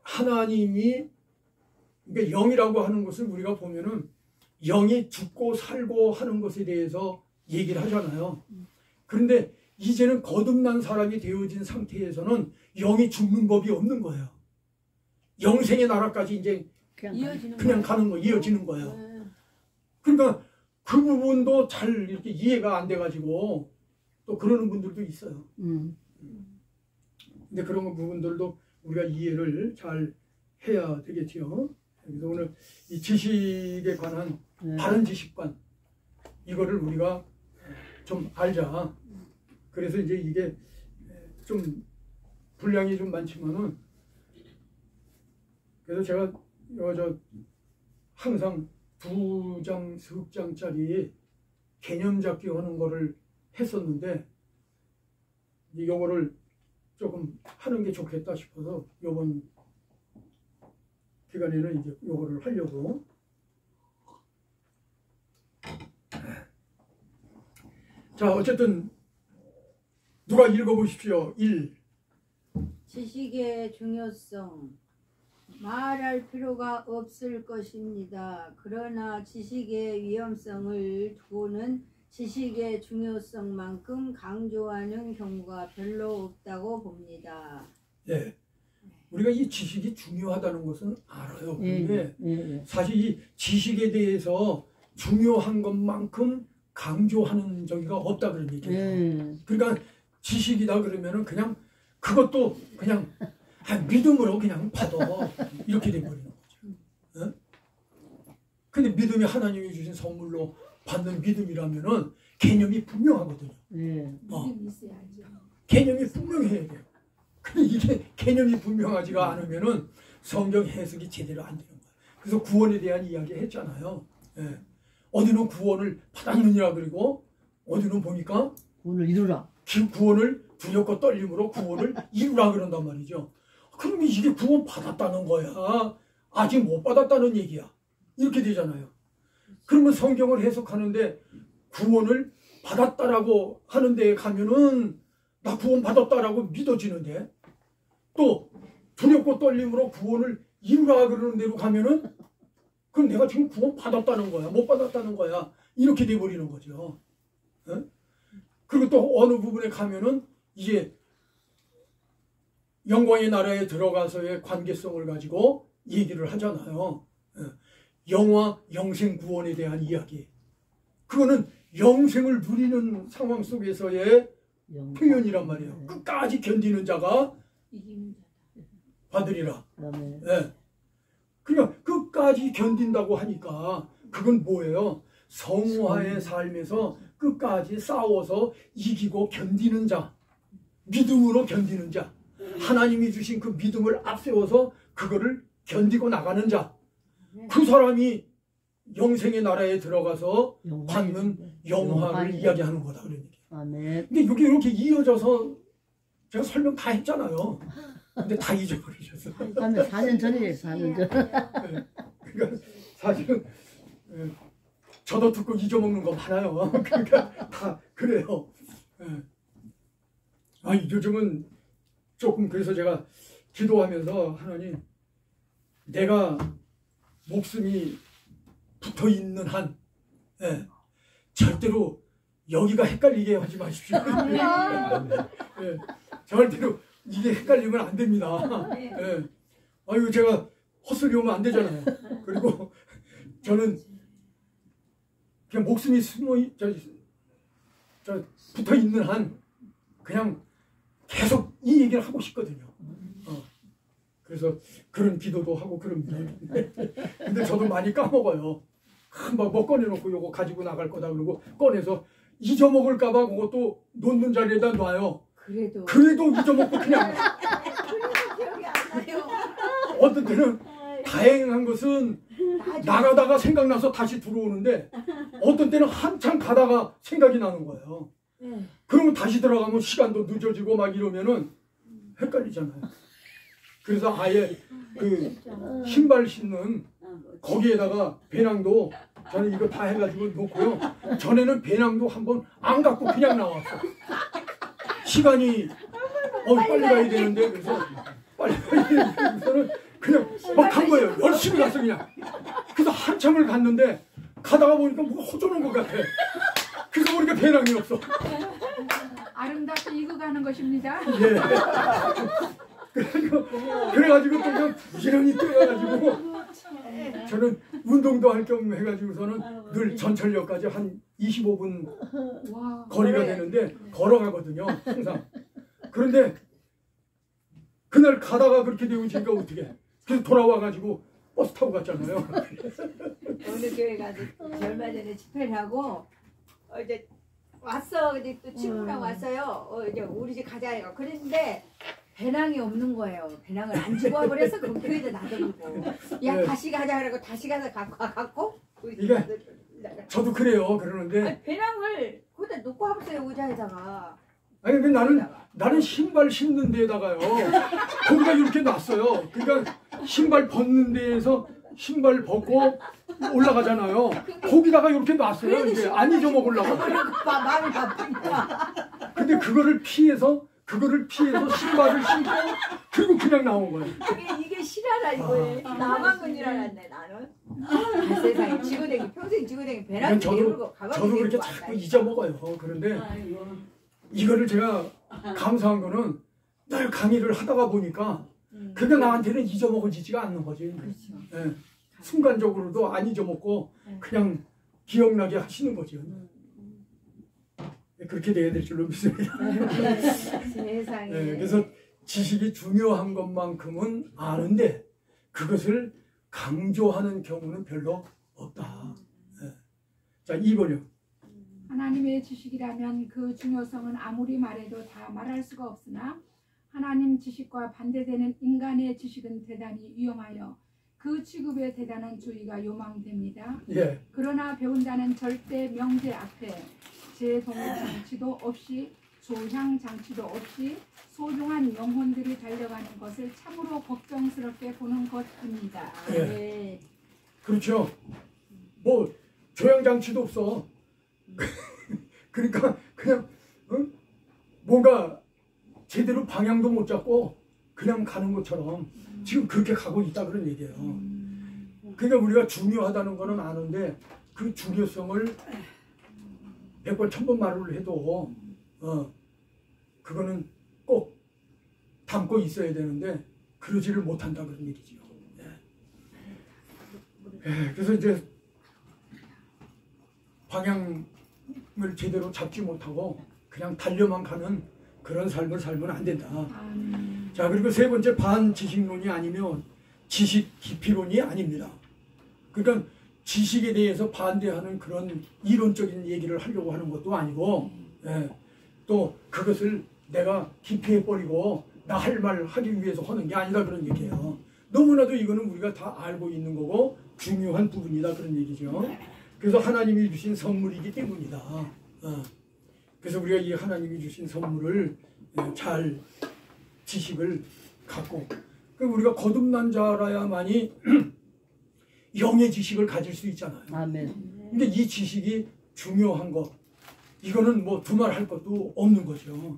하나님이 그러니까 영이라고 하는 것을 우리가 보면은 영이 죽고 살고 하는 것에 대해서 얘기를 하잖아요. 그런데 이제는 거듭난 사람이 되어진 상태에서는 영이 죽는 법이 없는 거예요. 영생의 나라까지 이제 그냥 가는 거 이어지는 거예요. 그러니까 그 부분도 잘 이렇게 이해가 안 돼가지고 또 그러는 분들도 있어요. 근데 그런 부분들도 우리가 이해를 잘 해야 되겠지요. 그래서 오늘 이 지식에 관한 바른 지식관 이거를 우리가 좀 알자. 그래서 이제 이게 좀 분량이 좀 많지만은 그래서 제가 저 항상 2장, 3장짜리 개념 잡기 하는 거를 했었는데 이거를 조금 하는 게 좋겠다 싶어서 이번 기간에는 이제 이거를 하려고. 자, 어쨌든 누가 읽어보십시오. 1. 지식의 중요성 말할 필요가 없을 것입니다. 그러나 지식의 위험성을 두고는 지식의 중요성만큼 강조하는 경우가 별로 없다고 봅니다. 예. 우리가 이 지식이 중요하다는 것은 알아요. 그런데 사실 이 지식에 대해서 중요한 것만큼 강조하는 저기가 없다 그런 얘기예요. 그러니까 지식이다 그러면은 그냥 그것도 그냥 믿음으로 그냥 받아 이렇게 돼버리는 거죠. 어? 근데 믿음이 하나님이 주신 선물로 받는 믿음이라면은 개념이 분명하거든요. 믿음이 있어야죠. 개념이 분명해야 돼요. 근데 이게 개념이 분명하지가 않으면은 성경 해석이 제대로 안 되는 거예요. 그래서 구원에 대한 이야기 했잖아요. 예. 어디는 구원을 받았느냐 그리고 어디는 보니까 구원을 이루라. 구원을 두렵고 떨림으로 구원을 이루라 그런단 말이죠. 그럼 이게 구원 받았다는 거야? 아직 못 받았다는 얘기야. 이렇게 되잖아요. 그러면 성경을 해석하는데 구원을 받았다라고 하는 데에 가면은 나 구원 받았다라고 믿어지는데 또 두렵고 떨림으로 구원을 이루라 그러는 데로 가면은 그럼 내가 지금 구원 받았다는 거야? 못 받았다는 거야? 이렇게 돼버리는 거죠. 어? 그리고 또 어느 부분에 가면은 이제 영광의 나라에 들어가서의 관계성을 가지고 얘기를 하잖아요. 영화 영생 구원에 대한 이야기. 그거는 영생을 누리는 상황 속에서의 표현이란 말이에요. 끝까지 견디는 자가 이기는 자다. 받으리라. 네. 그러니까 끝까지 견딘다고 하니까 그건 뭐예요? 성화의 삶에서 끝까지 싸워서 이기고 견디는 자, 믿음으로 견디는 자, 하나님이 주신 그 믿음을 앞세워서 그거를 견디고 나가는 자, 그 사람이 영생의 나라에 들어가서 받는 영화를 이야기하는 거다 그런 얘기예요. 아멘. 근데 여기 이렇게 이어져서 제가 설명 다 했잖아요. 근데 다 잊어버리셨어요. 4년 전이에요. 4년 전. 그러니까 사실은 저도 듣고 잊어먹는 거 많아요. 그러니까 다 그래요. 아, 요즘은 조금 그래서 제가 기도하면서 하나님 내가 목숨이 붙어 있는 한 절대로 여기가 헷갈리게 하지 마십시오. 절대로 이게 헷갈리면 안 됩니다. 아유 제가 헛소리 오면 안 되잖아요. 그리고 저는 그냥 목숨이 붙어 있는 한 그냥 계속 이 얘기를 하고 싶거든요. 그래서 그런 기도도 하고 그럽니다. 근데 저도 많이 까먹어요. 막 꺼내놓고 요거 가지고 나갈 거다 그러고 꺼내서 잊어먹을까봐 그것도 놓는 자리에다 놔요. 그래도 잊어먹고 그냥 기억이 안 나요. 어떤 때는 다행한 것은 나가다가 생각나서 다시 들어오는데 어떤 때는 한참 가다가 생각이 나는 거예요. 그러면 다시 들어가면 시간도 늦어지고 막 이러면은 헷갈리잖아요. 그래서 아예 그 신발 신는 거기에다가 배낭도 저는 이거 다 해가지고 놓고요. 전에는 배낭도 한번 안 갖고 그냥 나왔어. 시간이 빨리 가야 되는데 그래서 빨리 가야 되는데서는 그냥 막 간 거예요. 열심히 갔어 그냥. 그래서 한참을 갔는데 가다가 보니까 뭐가 허전한 것 같아. 그래서 보니까 배낭이 없어. 아름답게 익어가는 것입니다. 예. 그래가지고 또 그냥 부지런히 뛰어가지고 저는 운동도 할 겸 해가지고서는 늘 전철역까지 한 25분 와. 거리가 되는데 걸어가거든요 항상. 그런데 그날 가다가 그렇게 되어지니까 어떻게? 그래서 돌아와가지고 버스 타고 갔잖아요. 어느 교회 가서 얼마 전에 집회를 하고 이제 왔어. 이제 또 친구랑 왔어요. 이제 우리 집 가자 해가 그랬는데 배낭이 없는 거예요. 배낭을 안 집어 버려서 그 교회에 놔두고 야 네. 다시 가자 그러고 다시 가서 갖고 이게 저도 그래요. 그러는데 아니, 배낭을 거기다 놓고 와보세요 의자에다가. 아니 근데 나는 신발 신는 데에다가요. 거기다 이렇게 놨어요. 그러니까 신발 벗는 데에서 신발 벗고 올라가잖아요. 거기다가 이렇게 놨어요. 이제 안 잊어먹으려고. 마음이 바쁘니까. 근데 그거를 피해서 신발을 신고 그리고 그냥 나온 거예요. 이게 실화라 이거예요. 나만 건 줄 알았네 나는. 아, 세상에 지구댕이 평생 지구댕이 배낭 저도 그렇게 자꾸 잊어먹어요. 그런데 이거를 제가 감사한 거는 늘 강의를 하다가 보니까 그게 나한테는 잊어먹어지지가 않는 거지. 그렇죠. 예. 순간적으로도 안 잊어먹고 그냥 기억나게 하시는 거죠. 그렇게 돼야 될 줄로 믿습니다. 세상에. 예, 그래서 지식이 중요한 것만큼은 아는데 그것을 강조하는 경우는 별로 없다. 예. 자, 2번이요. 하나님의 지식이라면 그 중요성은 아무리 말해도 다 말할 수가 없으나 하나님 지식과 반대되는 인간의 지식은 대단히 위험하여 그 취급에 대단한 주의가 요망됩니다. 예. 그러나 배운다는 절대 명제 앞에 재동의 장치도 없이 조향 장치도 없이 소중한 영혼들이 달려가는 것을 참으로 걱정스럽게 보는 것입니다. 예. 네. 그렇죠. 뭐 조향 장치도 없어. 그러니까 그냥 뭔가 제대로 방향도 못 잡고 그냥 가는 것처럼 지금 그렇게 가고 있다 그런 얘기예요. 그러니까 우리가 중요하다는 거는 아는데 그 중요성을 100번 1000번 말을 해도 그거는 꼭 담고 있어야 되는데 그러지를 못한다 그런 얘기죠. 예. 예, 그래서 이제 방향을 제대로 잡지 못하고 그냥 달려만 가는 그런 삶을 살면 안 된다. 자, 그리고 세 번째 반지식론이 아니면 지식 깊이론이 아닙니다. 그러니까 지식에 대해서 반대하는 그런 이론적인 얘기를 하려고 하는 것도 아니고 예, 또 그것을 내가 기피해버리고 나 할 말 하기 위해서 하는 게 아니다 그런 얘기예요. 너무나도 이거는 우리가 다 알고 있는 거고 중요한 부분이다 그런 얘기죠. 그래서 하나님이 주신 선물이기 때문이다. 그래서 우리가 이 하나님이 주신 선물을 잘 지식을 갖고 우리가 거듭난 자라야만이 영의 지식을 가질 수 있잖아요. 아멘. 근데 이 지식이 중요한 것 이거는 뭐 두말할 것도 없는 거죠.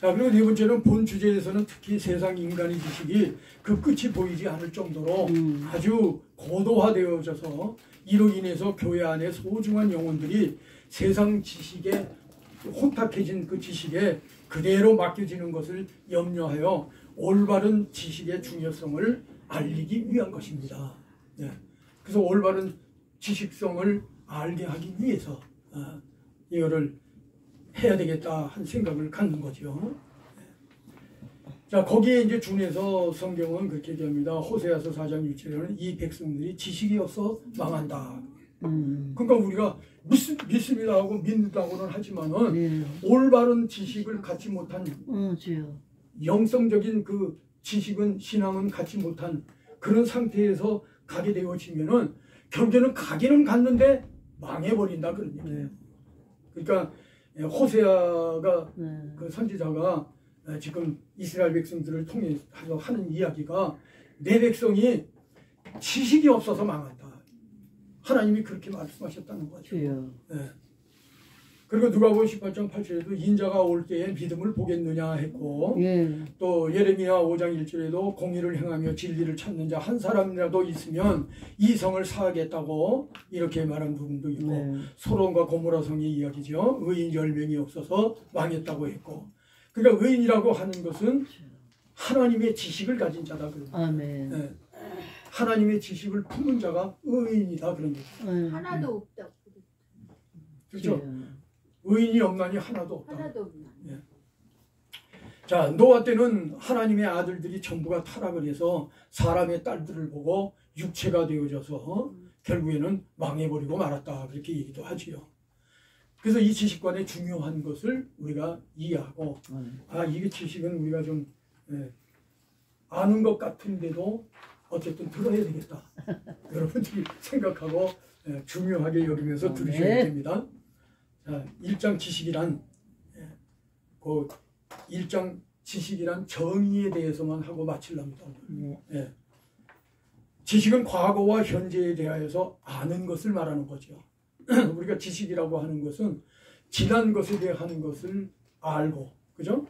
자, 그리고 네 번째는 본 주제에서는 특히 세상 인간의 지식이 그 끝이 보이지 않을 정도로 아주 고도화되어져서 이로 인해서 교회 안에 소중한 영혼들이 세상 지식에 혼탁해진 그 지식에 그대로 맡겨지는 것을 염려하여 올바른 지식의 중요성을 알리기 위한 것입니다. 네. 그래서 올바른 지식성을 알게 하기 위해서 이거를 해야 되겠다 한 생각을 갖는 거죠. 네. 자, 거기에 이제 준해서 성경은 그렇게 얘기합니다. 호세아서 4장 6절에는 이 백성들이 지식이 없어 망한다. 그러니까 우리가 믿습니다 하고 믿는다고는 하지만은 네. 올바른 지식을 갖지 못한 주여. 영성적인 그 지식은 신앙은 갖지 못한 그런 상태에서 가게 되어지면은 결국에는 가기는 갔는데 망해버린다 그런 얘기예요. 그러니까 호세아가 그 선지자가 지금 이스라엘 백성들을 통해서 하는 이야기가 내 백성이 지식이 없어서 망한다. 하나님이 그렇게 말씀하셨다는 거죠. 주여. 예. 그리고 누가복음 18장 8절에도 인자가 올 때에 믿음을 보겠느냐 했고 예. 또 예레미야 5장 1절에도 공의를 행하며 진리를 찾는 자 한 사람이라도 있으면 이 성을 사하겠다고 이렇게 말한 부분도 있고 네. 소돔과 고모라 성의 이야기죠. 의인 10명이 없어서 망했다고 했고 그러니까 의인이라고 하는 것은 하나님의 지식을 가진 자다 그런 거예요. 아멘. 예. 하나님의 지식을 품은 자가 의인이다 그런 거죠. 예. 하나도 없다. 그렇죠? 주여. 의인이 없나니 하나도 없다. 하나도 없나. 자, 노아 때는 하나님의 아들들이 전부가 타락을 해서 사람의 딸들을 보고 육체가 되어져서 결국에는 망해버리고 말았다. 그렇게 얘기도 하지요. 그래서 이 지식관의 중요한 것을 우리가 이해하고 이게 지식은 우리가 좀 아는 것 같은데도 어쨌든 들어야 되겠다. 여러분들이 생각하고 중요하게 여기면서 들으셔야 됩니다. 자, 일장 지식이란 그 일장 지식이란 정의에 대해서만 하고 마치랍니다. 예. 지식은 과거와 현재에 대하여서 아는 것을 말하는 거죠. 우리가 지식이라고 하는 것은 지난 것에 대한 것을 알고, 그죠?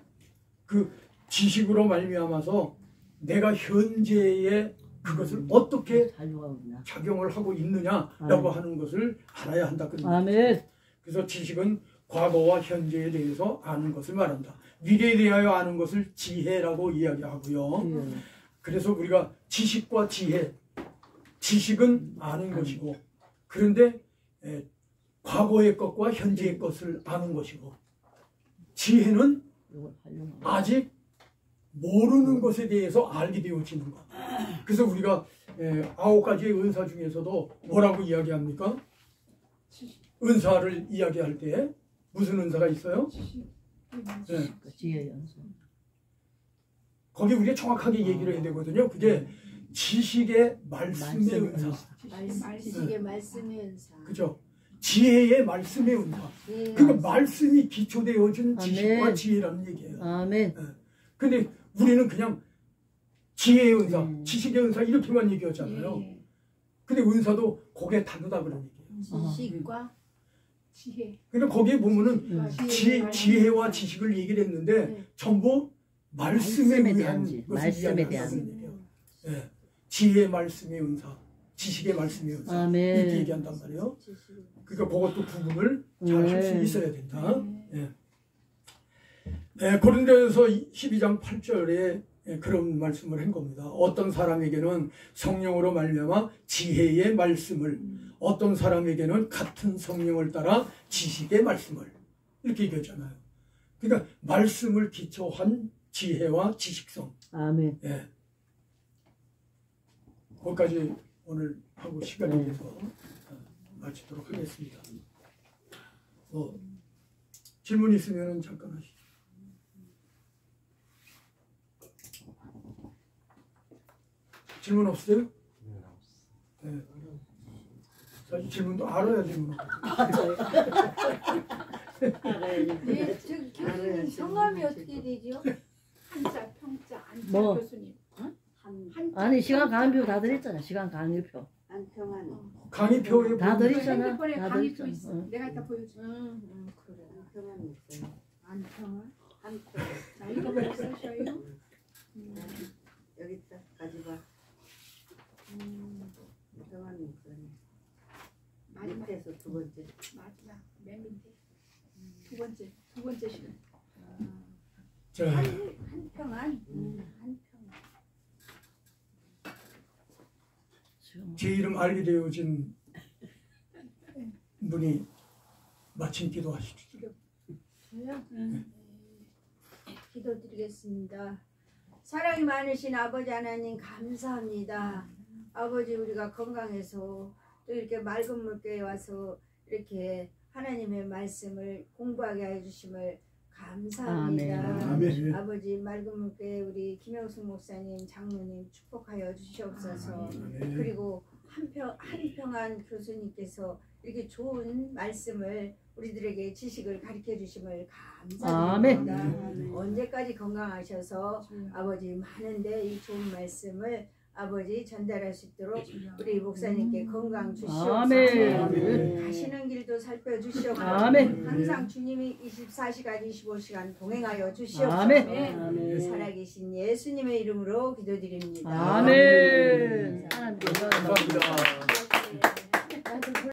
그 지식으로 말미암아서 내가 현재에 그것을 어떻게 작용을 하고 있느냐라고 하는 것을 알아야 한다. 아멘. 그래서 지식은 과거와 현재에 대해서 아는 것을 말한다. 미래에 대하여 아는 것을 지혜라고 이야기하고요. 그래서 우리가 지식과 지혜, 지식은 아는 것이고 그런데 과거의 것과 현재의 것을 아는 것이고 지혜는 아직 모르는 것에 대해서 알게 되어지는 것. 그래서 우리가 9가지의 은사 중에서도 뭐라고 이야기합니까? 은사를 이야기할 때 무슨 은사가 있어요? 네. 지혜 연수. 거기 우리가 정확하게 얘기를 해야 되거든요. 그게 지식의 말씀의 은사. 지식의 말씀의 은사. 그죠? 지혜의 말씀의 은사. 그러니까 말씀이 기초되어진 지식과 지혜라는 얘기예요. 아멘. 근데 우리는 그냥 지혜의 은사, 지식의 은사 이렇게만 얘기하잖아요. 근데 은사도 거기에 다르다 그런 얘기예요. 지식과 지혜. 그러니까 거기에 보면은 지혜와 지식을 얘기를 했는데 전부 말씀에 의한 것을 말씀에 대한 얘기예요. 예. 지혜의 말씀의 은사, 지식의 말씀의 은사 아멘. 이렇게 얘기한단 말이에요. 그러니까 그것도 구분을 잘 할 수 있어야 된다. 예. 고린도전서 12장 8절에 그런 말씀을 한 겁니다. 어떤 사람에게는 성령으로 말미암아 지혜의 말씀을, 어떤 사람에게는 같은 성령을 따라 지식의 말씀을 이렇게 얘기하잖아요. 그러니까 말씀을 기초한 지혜와 지식성. 아멘. 예. 거기까지 오늘 하고 시간이 돼서 마치도록 하겠습니다. 질문 있으면 잠깐 하시죠. 질문 없으세요? 네. 사실 질문도 알아야 질문. 예, 교수님 성함이 어떻게 되죠? 한자, 평자, 안자 뭐? 교수님. 아니 시간 강의표 다 드렸잖아. 시간 강의표. 안평하네. 강의표에 다 보면 드렸잖아. 핸드폰에 다 강의표 드렸잖아. 있어. 응. 내가 이따 보여줄게. 그래. 안평하네 있어요. 안평을. 한평. 자, 이거 뭐 쓰셔요? 여기 있다. 가져봐. 안평하네 있어요. 마지막, 밑에서 두 번째. 마지막, 맨 밑에. 두 번째 시간. 자, 한평안. 한평. 제 이름 알게 되어진 분이 마침 기도하시죠. 저요? 기도드리겠습니다. 사랑이 많으신 아버지 하나님 감사합니다. 아버지 우리가 건강해서 또 이렇게 맑은 물교에 와서 이렇게 하나님의 말씀을 공부하게 해주심을 감사합니다. 아멘. 아버지 맑은 물교에 우리 김영숙 목사님 장로님 축복하여 주시옵소서. 아멘. 그리고 한평한 교수님께서 이렇게 좋은 말씀을 우리들에게 지식을 가르쳐 주심을 감사드립니다. 아멘. 언제까지 건강하셔서 아버지 많은데 이 좋은 말씀을 아버지 전달할 수 있도록 우리 목사님께 건강 주시옵소서. 아멘. 가시는 길도 살펴주시옵소서. 아멘. 항상 주님이 24시간 25시간 동행하여 주시옵소서. 아멘. 살아계신 예수님의 이름으로 기도드립니다. 아멘. 하나님 감사합니다.